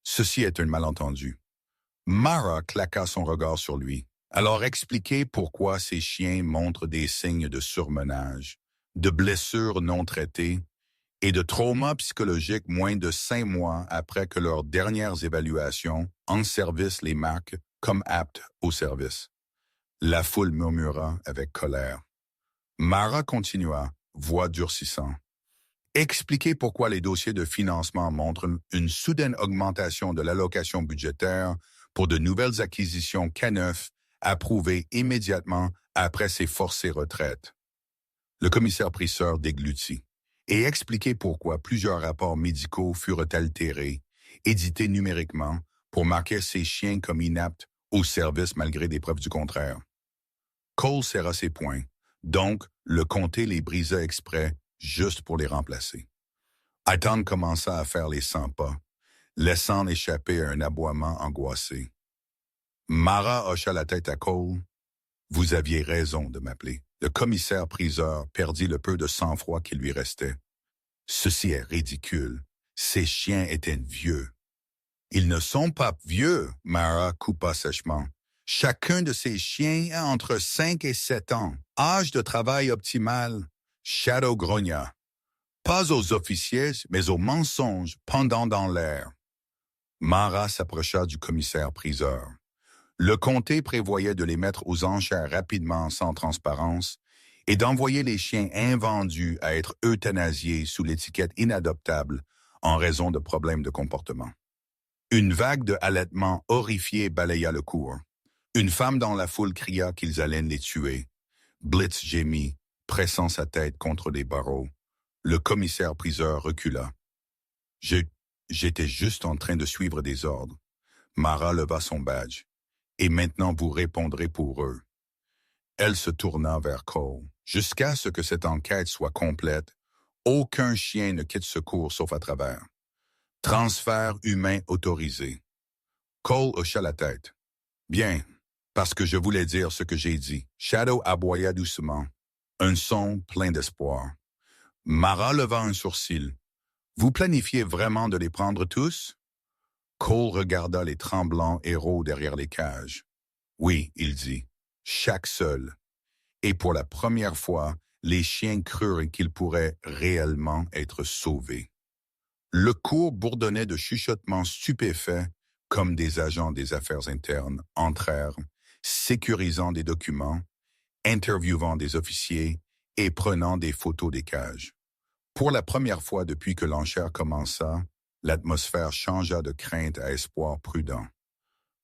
Ceci est un malentendu. Mara claqua son regard sur lui. Alors expliquez pourquoi ces chiens montrent des signes de surmenage, de blessures non traitées et de traumas psychologiques moins de 5 mois après que leurs dernières évaluations en service les marquent comme aptes au service. La foule murmura avec colère. Mara continua, voix durcissant. Expliquez pourquoi les dossiers de financement montrent une soudaine augmentation de l'allocation budgétaire pour de nouvelles acquisitions K9 approuvées immédiatement après ses forcées retraites. Le commissaire-priseur déglutit et expliquait pourquoi plusieurs rapports médicaux furent altérés, édités numériquement, pour marquer ces chiens comme inaptes au service malgré des preuves du contraire. Cole serra ses poings, donc le comté les brisa exprès juste pour les remplacer. Hayton commença à faire les 100 pas, laissant échapper un aboiement angoissé. Mara hocha la tête à Cole. « Vous aviez raison de m'appeler. » Le commissaire-priseur perdit le peu de sang-froid qui lui restait. « Ceci est ridicule. Ces chiens étaient vieux. » « Ils ne sont pas vieux, » Mara coupa sèchement. « Chacun de ces chiens a entre 5 et 7 ans. Âge de travail optimal. » Shadow grogna. « Pas aux officiers, mais aux mensonges pendant dans l'air. » Mara s'approcha du commissaire-priseur. Le comté prévoyait de les mettre aux enchères rapidement sans transparence et d'envoyer les chiens invendus à être euthanasiés sous l'étiquette inadoptable en raison de problèmes de comportement. Une vague de halètements horrifiés balaya le cours. Une femme dans la foule cria qu'ils allaient les tuer. Blitz gémit, pressant sa tête contre les barreaux. Le commissaire-priseur recula. « J'étais juste en train de suivre des ordres. » Mara leva son badge. « Et maintenant vous répondrez pour eux. » Elle se tourna vers Cole. « Jusqu'à ce que cette enquête soit complète, aucun chien ne quitte ce cours sauf à travers. Transfert humain autorisé. » Cole hocha la tête. « Bien, parce que je voulais dire ce que j'ai dit. » Shadow aboya doucement, un son plein d'espoir. Mara leva un sourcil. « Vous planifiez vraiment de les prendre tous? » Cole regarda les tremblants héros derrière les cages. « Oui, il dit, chaque seul. » Et pour la première fois, les chiens crurent qu'ils pourraient réellement être sauvés. Le cours bourdonnait de chuchotements stupéfaits comme des agents des affaires internes entrèrent, sécurisant des documents, interviewant des officiers et prenant des photos des cages. Pour la première fois depuis que l'enchère commença, l'atmosphère changea de crainte à espoir prudent.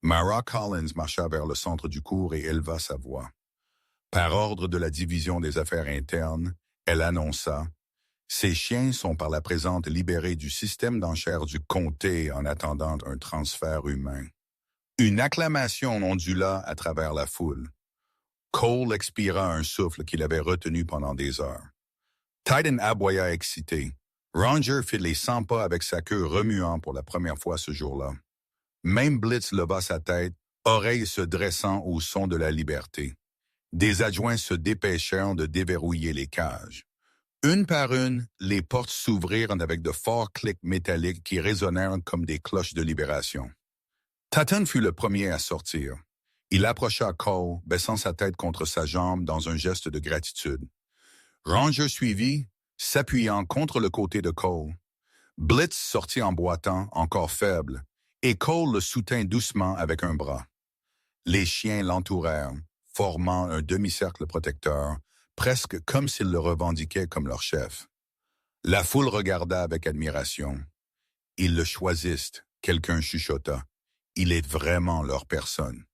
Mara Collins marcha vers le centre du cours et éleva sa voix. Par ordre de la division des affaires internes, elle annonça « Ces chiens sont par la présente libérés du système d'enchères du comté en attendant un transfert humain. » Une acclamation ondula à travers la foule. Cole expira un souffle qu'il avait retenu pendant des heures. Titan aboya excité. Ranger fit les 100 pas avec sa queue remuant pour la première fois ce jour-là. Même Blitz leva sa tête, oreilles se dressant au son de la liberté. Des adjoints se dépêchèrent de déverrouiller les cages. Une par une, les portes s'ouvrirent avec de forts clics métalliques qui résonnèrent comme des cloches de libération. Tatum fut le premier à sortir. Il approcha Cole, baissant sa tête contre sa jambe dans un geste de gratitude. Ranger suivit, s'appuyant contre le côté de Cole. Blitz sortit en boitant, encore faible, et Cole le soutint doucement avec un bras. Les chiens l'entourèrent, formant un demi-cercle protecteur, presque comme s'ils le revendiquaient comme leur chef. La foule regarda avec admiration. « Ils le choisissent », quelqu'un chuchota. « Il est vraiment leur personne. »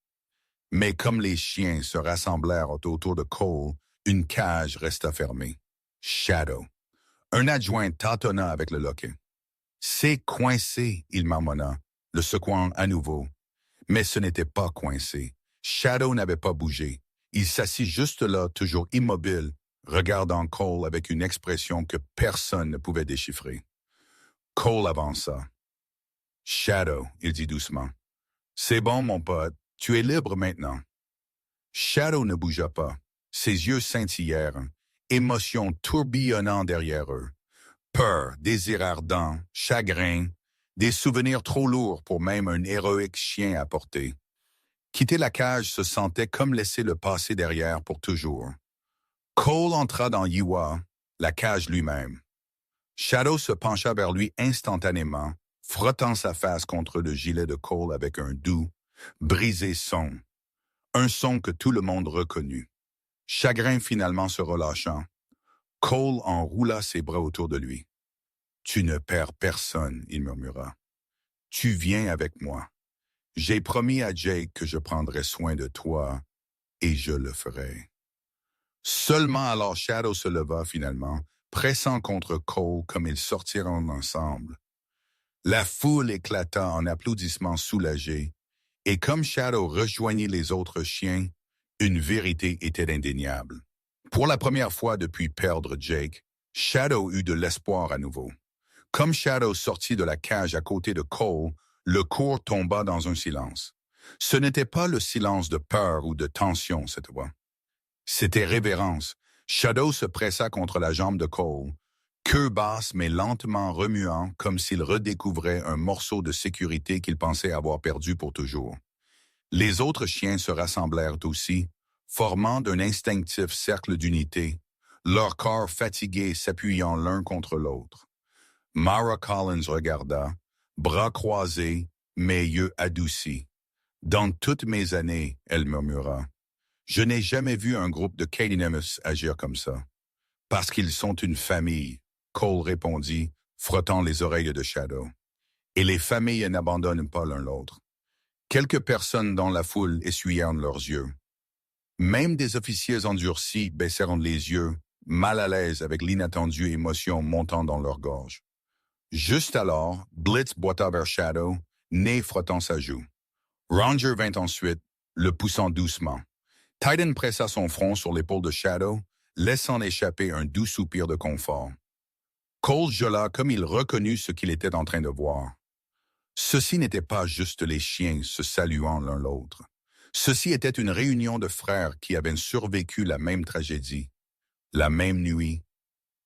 Mais comme les chiens se rassemblèrent autour de Cole, une cage resta fermée. Shadow. Un adjoint tâtonna avec le loquet. « C'est coincé », il marmonna, le secouant à nouveau. Mais ce n'était pas coincé. Shadow n'avait pas bougé. Il s'assit juste là, toujours immobile, regardant Cole avec une expression que personne ne pouvait déchiffrer. Cole avança. « Shadow », il dit doucement. « C'est bon, mon pote, tu es libre maintenant. » Shadow ne bougea pas. Ses yeux scintillèrent, émotions tourbillonnant derrière eux. Peur, désir ardent, chagrin, des souvenirs trop lourds pour même un héroïque chien à porter. Quitter la cage se sentait comme laisser le passé derrière pour toujours. Cole entra dans Yiwa, la cage lui-même. Shadow se pencha vers lui instantanément, frottant sa face contre le gilet de Cole avec un doux, brisé son. Un son que tout le monde reconnut. Chagrin finalement se relâchant, Cole enroula ses bras autour de lui. « Tu ne perds personne, » il murmura. « Tu viens avec moi. J'ai promis à Jake que je prendrais soin de toi, et je le ferai. » Seulement alors Shadow se leva finalement, pressant contre Cole comme ils sortiront ensemble. La foule éclata en applaudissements soulagés, et comme Shadow rejoignit les autres chiens, une vérité était indéniable. Pour la première fois depuis perdre Jake, Shadow eut de l'espoir à nouveau. Comme Shadow sortit de la cage à côté de Cole, le cours tomba dans un silence. Ce n'était pas le silence de peur ou de tension cette fois. C'était révérence. Shadow se pressa contre la jambe de Cole, queue basse mais lentement remuant comme s'il redécouvrait un morceau de sécurité qu'il pensait avoir perdu pour toujours. Les autres chiens se rassemblèrent aussi, formant un instinctif cercle d'unité, leurs corps fatigués s'appuyant l'un contre l'autre. Mara Collins regarda, bras croisés, mais yeux adoucis. « Dans toutes mes années, elle murmura, je n'ai jamais vu un groupe de Cadenhemus agir comme ça. Parce qu'ils sont une famille, Cole répondit, frottant les oreilles de Shadow. Et les familles n'abandonnent pas l'un l'autre. Quelques personnes dans la foule essuyèrent leurs yeux. Même des officiers endurcis baissèrent les yeux, mal à l'aise avec l'inattendue émotion montant dans leur gorge. Juste alors, Blitz boita vers Shadow, nez frottant sa joue. Ranger vint ensuite, le poussant doucement. Titan pressa son front sur l'épaule de Shadow, laissant échapper un doux soupir de confort. Cole gela comme il reconnut ce qu'il était en train de voir. Ceci n'était pas juste les chiens se saluant l'un l'autre. Ceci était une réunion de frères qui avaient survécu la même tragédie, la même nuit,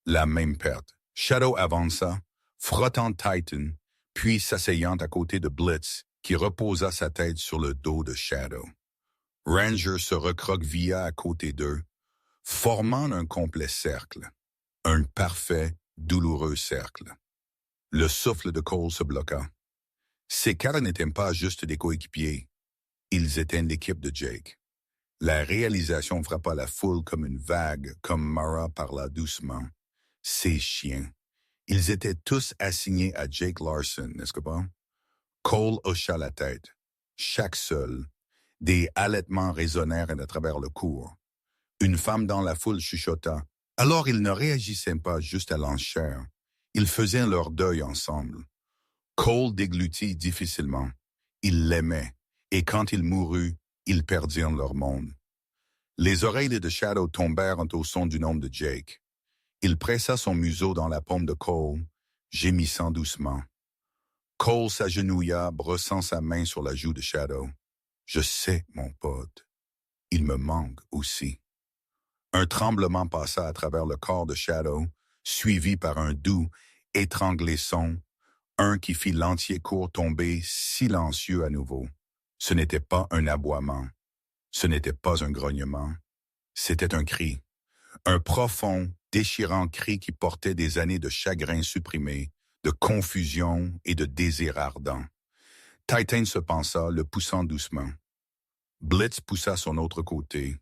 la même perte. Shadow avança, frottant Titan, puis s'asseyant à côté de Blitz, qui reposa sa tête sur le dos de Shadow. Ranger se recroquevilla à côté d'eux, formant un complet cercle, un parfait, douloureux cercle. Le souffle de Cole se bloqua. Ces quatre n'étaient pas juste des coéquipiers, ils étaient l'équipe de Jake. La réalisation frappa la foule comme une vague, comme Mara parla doucement. Ces chiens. Ils étaient tous assignés à Jake Larson, n'est-ce que pas? Cole hocha la tête. Chaque seul. Des halètements résonnèrent à travers le cours. Une femme dans la foule chuchota. Alors ils ne réagissaient pas juste à l'enchère. Ils faisaient leur deuil ensemble. Cole déglutit difficilement. Ils l'aimaient, et quand il mourut, ils perdirent leur monde. Les oreilles de Shadow tombèrent au son du nom de Jake. Il pressa son museau dans la paume de Cole, gémissant doucement. Cole s'agenouilla, brossant sa main sur la joue de Shadow. « Je sais, mon pote. Il me manque aussi. » Un tremblement passa à travers le corps de Shadow, suivi par un doux, étranglé son, un qui fit l'entier cours tomber silencieux à nouveau. Ce n'était pas un aboiement. Ce n'était pas un grognement. C'était un cri. Un profond, déchirant cri qui portait des années de chagrin supprimé, de confusion et de désir ardent. Titan se pensa, le poussant doucement. Blitz poussa son autre côté.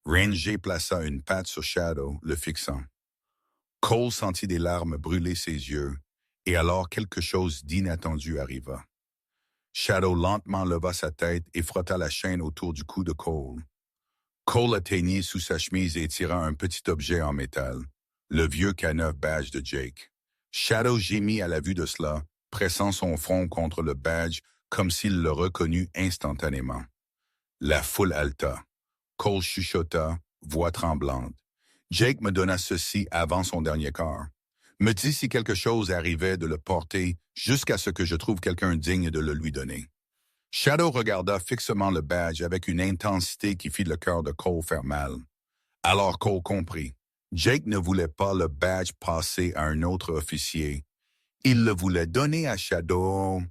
Ranger plaça une patte sur Shadow, le fixant. Cole sentit des larmes brûler ses yeux, et alors quelque chose d'inattendu arriva. Shadow lentement leva sa tête et frotta la chaîne autour du cou de Cole. Cole atteignit sous sa chemise et tira un petit objet en métal, le vieux K9 badge de Jake. Shadow gémit à la vue de cela, pressant son front contre le badge comme s'il le reconnut instantanément. La foule haleta. Cole chuchota, voix tremblante. Jake me donna ceci avant son dernier quart. Me dit si quelque chose arrivait de le porter jusqu'à ce que je trouve quelqu'un digne de le lui donner. Shadow regarda fixement le badge avec une intensité qui fit le cœur de Cole faire mal. Alors Cole comprit. Jake ne voulait pas le badge passer à un autre officier. Il le voulait donner à Shadow.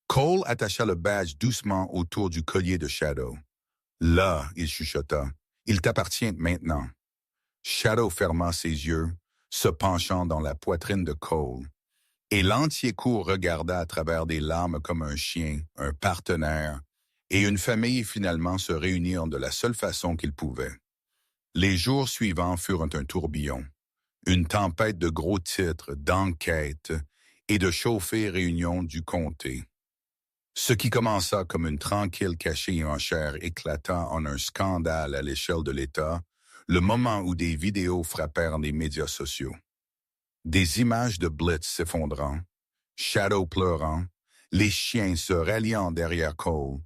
Cole attacha le badge doucement autour du collier de Shadow. Là, il chuchota, il t'appartient maintenant. Shadow ferma ses yeux, se penchant dans la poitrine de Cole. Et l'entier cour regarda à travers des larmes comme un chien, un partenaire, et une famille finalement se réunirent de la seule façon qu'ils pouvaient. Les jours suivants furent un tourbillon, une tempête de gros titres, d'enquêtes et de chauffées réunions du comté. Ce qui commença comme une tranquille cachée en chair éclata en un scandale à l'échelle de l'État, le moment où des vidéos frappèrent les médias sociaux. Des images de Blitz s'effondrant, Shadow pleurant, les chiens se ralliant derrière Cole,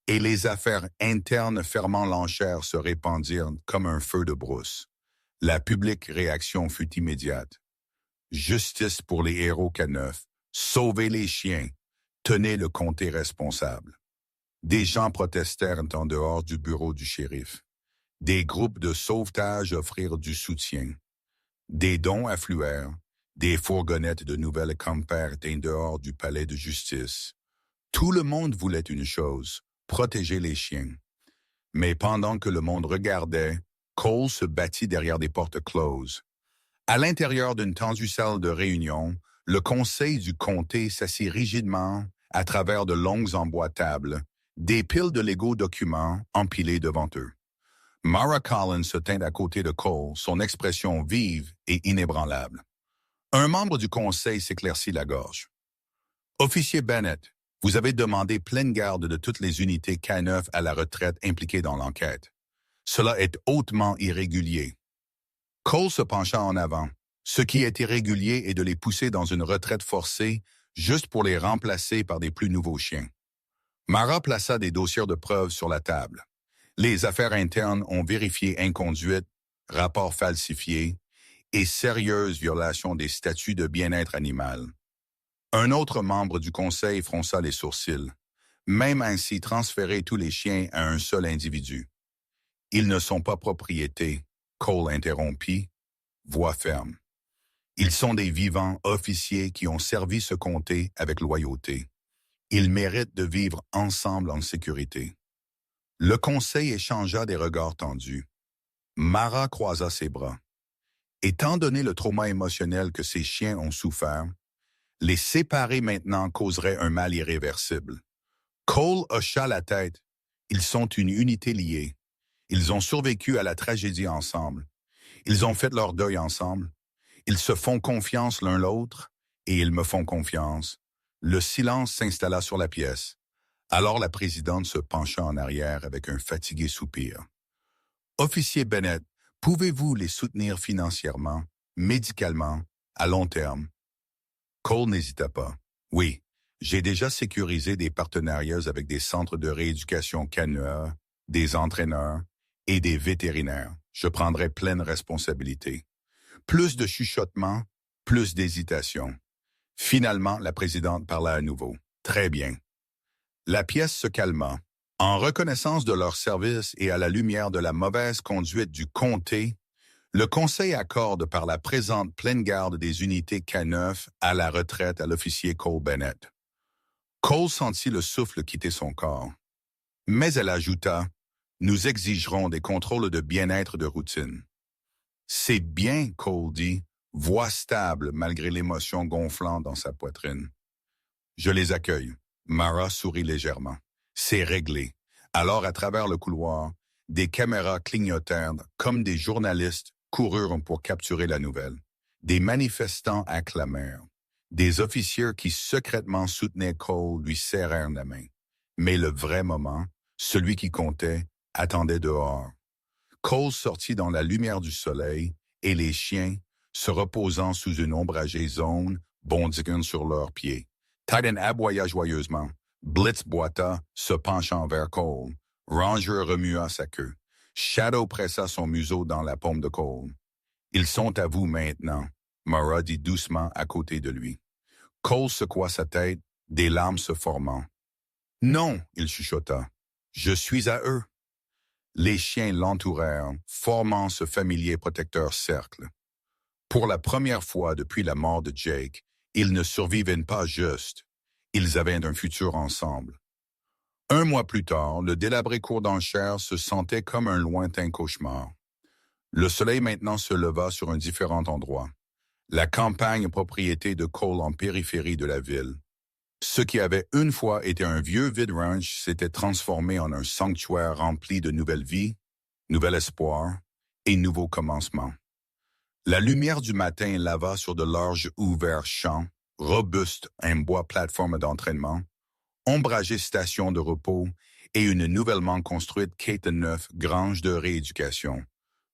et les affaires internes fermant l'enchère se répandirent comme un feu de brousse. La publique réaction fut immédiate. Justice pour les héros K9, sauvez les chiens, tenez le comté responsable. Des gens protestèrent en dehors du bureau du shérif. Des groupes de sauvetage offrirent du soutien. Des dons affluèrent. Des fourgonnettes de nouvelles campèrent en dehors du palais de justice. Tout le monde voulait une chose, protéger les chiens. Mais pendant que le monde regardait, Cole se battit derrière des portes closes. À l'intérieur d'une tendue salle de réunion, le conseil du comté s'assit rigidement à travers de longues emboîtables, des piles de légaux documents empilés devant eux. Mara Collins se tint à côté de Cole, son expression vive et inébranlable. Un membre du conseil s'éclaircit la gorge. « Officier Bennett, vous avez demandé pleine garde de toutes les unités K9 à la retraite impliquées dans l'enquête. Cela est hautement irrégulier. » Cole se pencha en avant. Ce qui est irrégulier est de les pousser dans une retraite forcée juste pour les remplacer par des plus nouveaux chiens. Mara plaça des dossiers de preuves sur la table. Les affaires internes ont vérifié inconduite, rapports falsifiés et sérieuse violation des statuts de bien-être animal. Un autre membre du conseil fronça les sourcils. Même ainsi transférer tous les chiens à un seul individu. Ils ne sont pas propriétés, Cole interrompit, voix ferme. Ils sont des vivants officiers qui ont servi ce comté avec loyauté. Ils méritent de vivre ensemble en sécurité. Le conseil échangea des regards tendus. Mara croisa ses bras. Étant donné le trauma émotionnel que ces chiens ont souffert, les séparer maintenant causerait un mal irréversible. Cole hocha la tête. Ils sont une unité liée. Ils ont survécu à la tragédie ensemble. Ils ont fait leur deuil ensemble. Ils se font confiance l'un l'autre et ils me font confiance. Le silence s'installa sur la pièce. Alors la présidente se pencha en arrière avec un fatigué soupir. « Officier Bennett, pouvez-vous les soutenir financièrement, médicalement, à long terme? » Cole n'hésita pas. « Oui, j'ai déjà sécurisé des partenariats avec des centres de rééducation K9, des entraîneurs et des vétérinaires. Je prendrai pleine responsabilité. » Plus de chuchotements, plus d'hésitation. Finalement, la présidente parla à nouveau. « Très bien. » La pièce se calma. En reconnaissance de leur service et à la lumière de la mauvaise conduite du comté, le Conseil accorde par la présente pleine garde des unités K9 à la retraite à l'officier Cole Bennett. Cole sentit le souffle quitter son corps. Mais elle ajouta, « Nous exigerons des contrôles de bien-être de routine. » « C'est bien, Cole dit, voix stable malgré l'émotion gonflant dans sa poitrine. « Je les accueille. » Mara sourit légèrement. « C'est réglé. » Alors, à travers le couloir, des caméras clignotèrent comme des journalistes coururent pour capturer la nouvelle. Des manifestants acclamèrent. Des officiers qui secrètement soutenaient Cole lui serrèrent la main. Mais le vrai moment, celui qui comptait, attendait dehors. Cole sortit dans la lumière du soleil et les chiens, se reposant sous une ombragée zone, bondirent sur leurs pieds. Titan aboya joyeusement. Blitz boita, se penchant vers Cole. Ranger remua sa queue. Shadow pressa son museau dans la paume de Cole. « Ils sont à vous maintenant », Mara dit doucement à côté de lui. Cole secoua sa tête, des larmes se formant. « Non, il chuchota. Je suis à eux. » Les chiens l'entourèrent, formant ce familier protecteur cercle. Pour la première fois depuis la mort de Jake, ils ne survivaient pas juste. Ils avaient un futur ensemble. Un mois plus tard, le délabré cours d'enchères se sentait comme un lointain cauchemar. Le soleil maintenant se leva sur un différent endroit. La campagne propriété de Cole en périphérie de la ville. Ce qui avait une fois été un vieux vide ranch s'était transformé en un sanctuaire rempli de nouvelles vies, nouvel espoir et nouveaux commencements. La lumière du matin lava sur de larges ouverts champs, robustes un bois plateforme d'entraînement, ombragées stations de repos et une nouvellement construite K9 grange de rééducation.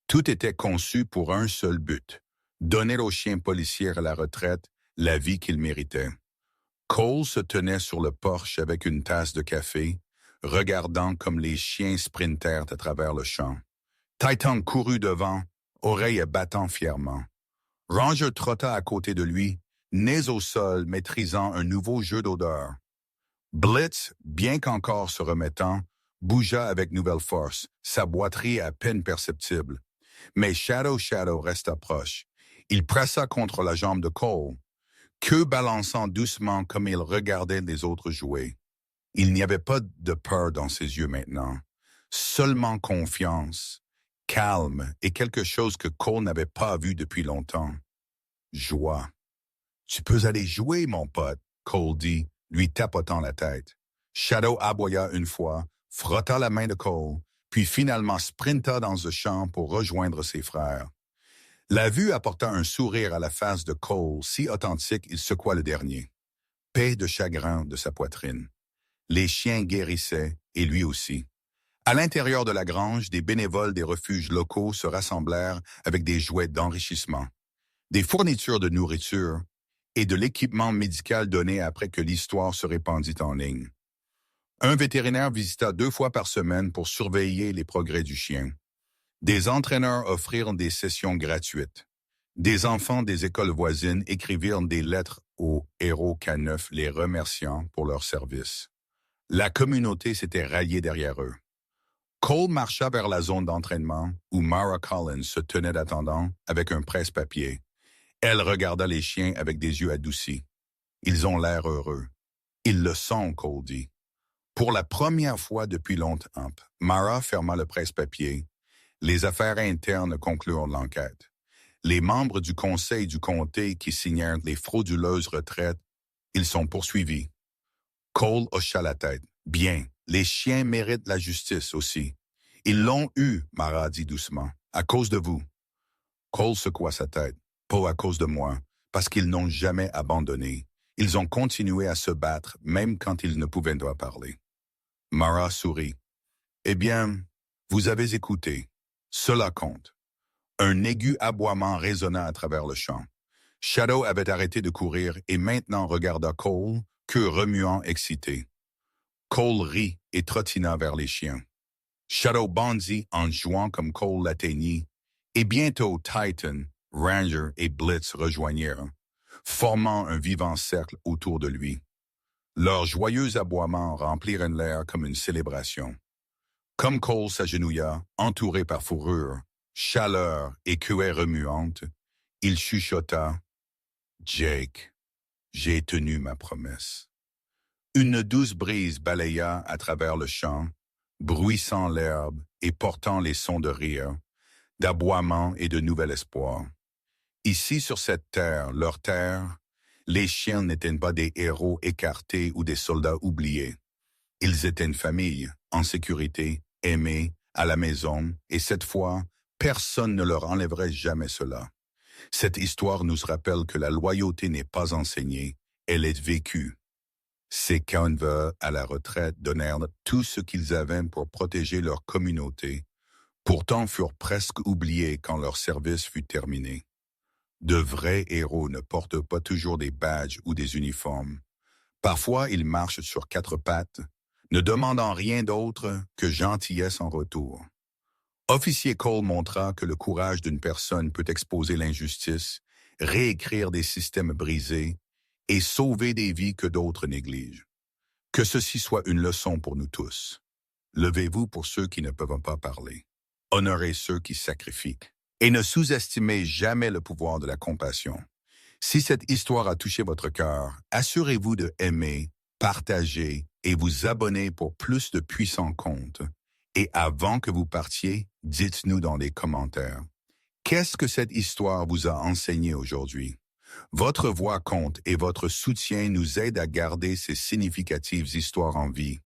Tout était conçu pour un seul but, donner aux chiens policiers à la retraite la vie qu'ils méritaient. Cole se tenait sur le porche avec une tasse de café, regardant comme les chiens sprintèrent à travers le champ. Titan courut devant, oreille battant fièrement. Ranger trotta à côté de lui, nez au sol, maîtrisant un nouveau jeu d'odeur. Blitz, bien qu'encore se remettant, bougea avec nouvelle force, sa boiterie à peine perceptible. Mais Shadow resta proche. Il pressa contre la jambe de Cole, queue balançant doucement comme il regardait les autres jouer. Il n'y avait pas de peur dans ses yeux maintenant, seulement confiance, calme et quelque chose que Cole n'avait pas vu depuis longtemps. Joie. « Tu peux aller jouer, mon pote, » Cole dit, lui tapotant la tête. Shadow aboya une fois, frotta la main de Cole, puis finalement sprinta dans le champ pour rejoindre ses frères. La vue apporta un sourire à la face de Cole, si authentique il secoua le dernier. Paix de chagrin de sa poitrine. Les chiens guérissaient, et lui aussi. À l'intérieur de la grange, des bénévoles des refuges locaux se rassemblèrent avec des jouets d'enrichissement, des fournitures de nourriture et de l'équipement médical donné après que l'histoire se répandit en ligne. Un vétérinaire visita 2 fois par semaine pour surveiller les progrès du chien. Des entraîneurs offrirent des sessions gratuites. Des enfants des écoles voisines écrivirent des lettres aux héros K9 les remerciant pour leur service. La communauté s'était ralliée derrière eux. Cole marcha vers la zone d'entraînement où Mara Collins se tenait d'attendant avec un presse-papier. Elle regarda les chiens avec des yeux adoucis. Ils ont l'air heureux. Ils le sont, Cole dit. Pour la première fois depuis longtemps, Mara ferma le presse-papier. Les affaires internes conclurent l'enquête. Les membres du conseil du comté qui signèrent les frauduleuses retraites, ils sont poursuivis. Cole hocha la tête. Bien, les chiens méritent la justice aussi. Ils l'ont eu, Mara dit doucement, à cause de vous. Cole secoua sa tête. Pas à cause de moi, parce qu'ils n'ont jamais abandonné. Ils ont continué à se battre, même quand ils ne pouvaient pas parler. Mara sourit. Eh bien, vous avez écouté. Cela compte. Un aigu aboiement résonna à travers le champ. Shadow avait arrêté de courir et maintenant regarda Cole, queue remuant excité. Cole rit et trottina vers les chiens. Shadow bondit en jouant comme Cole l'atteignit, et bientôt Titan, Ranger et Blitz rejoignirent, formant un vivant cercle autour de lui. Leurs joyeux aboiements remplirent l'air comme une célébration. Comme Cole s'agenouilla, entouré par fourrure, chaleur et queue remuante, il chuchota « Jake, j'ai tenu ma promesse. » Une douce brise balaya à travers le champ, bruissant l'herbe et portant les sons de rire, d'aboiement et de nouvel espoir. Ici, sur cette terre, leur terre, les chiens n'étaient pas des héros écartés ou des soldats oubliés. Ils étaient une famille, en sécurité, aimés, à la maison, et cette fois, personne ne leur enlèverait jamais cela. Cette histoire nous rappelle que la loyauté n'est pas enseignée, elle est vécue. Ces Canevas à la retraite donnèrent tout ce qu'ils avaient pour protéger leur communauté, pourtant furent presque oubliés quand leur service fut terminé. De vrais héros ne portent pas toujours des badges ou des uniformes. Parfois, ils marchent sur 4 pattes, ne demandant rien d'autre que gentillesse en retour. Officier Cole montra que le courage d'une personne peut exposer l'injustice, réécrire des systèmes brisés et sauver des vies que d'autres négligent. Que ceci soit une leçon pour nous tous. Levez-vous pour ceux qui ne peuvent pas parler. Honorez ceux qui sacrifient. Et ne sous-estimez jamais le pouvoir de la compassion. Si cette histoire a touché votre cœur, assurez-vous de aimer, partager et vous abonner pour plus de puissants contes. Et avant que vous partiez, dites-nous dans les commentaires. Qu'est-ce que cette histoire vous a enseigné aujourd'hui? Votre voix compte et votre soutien nous aide à garder ces significatives histoires en vie.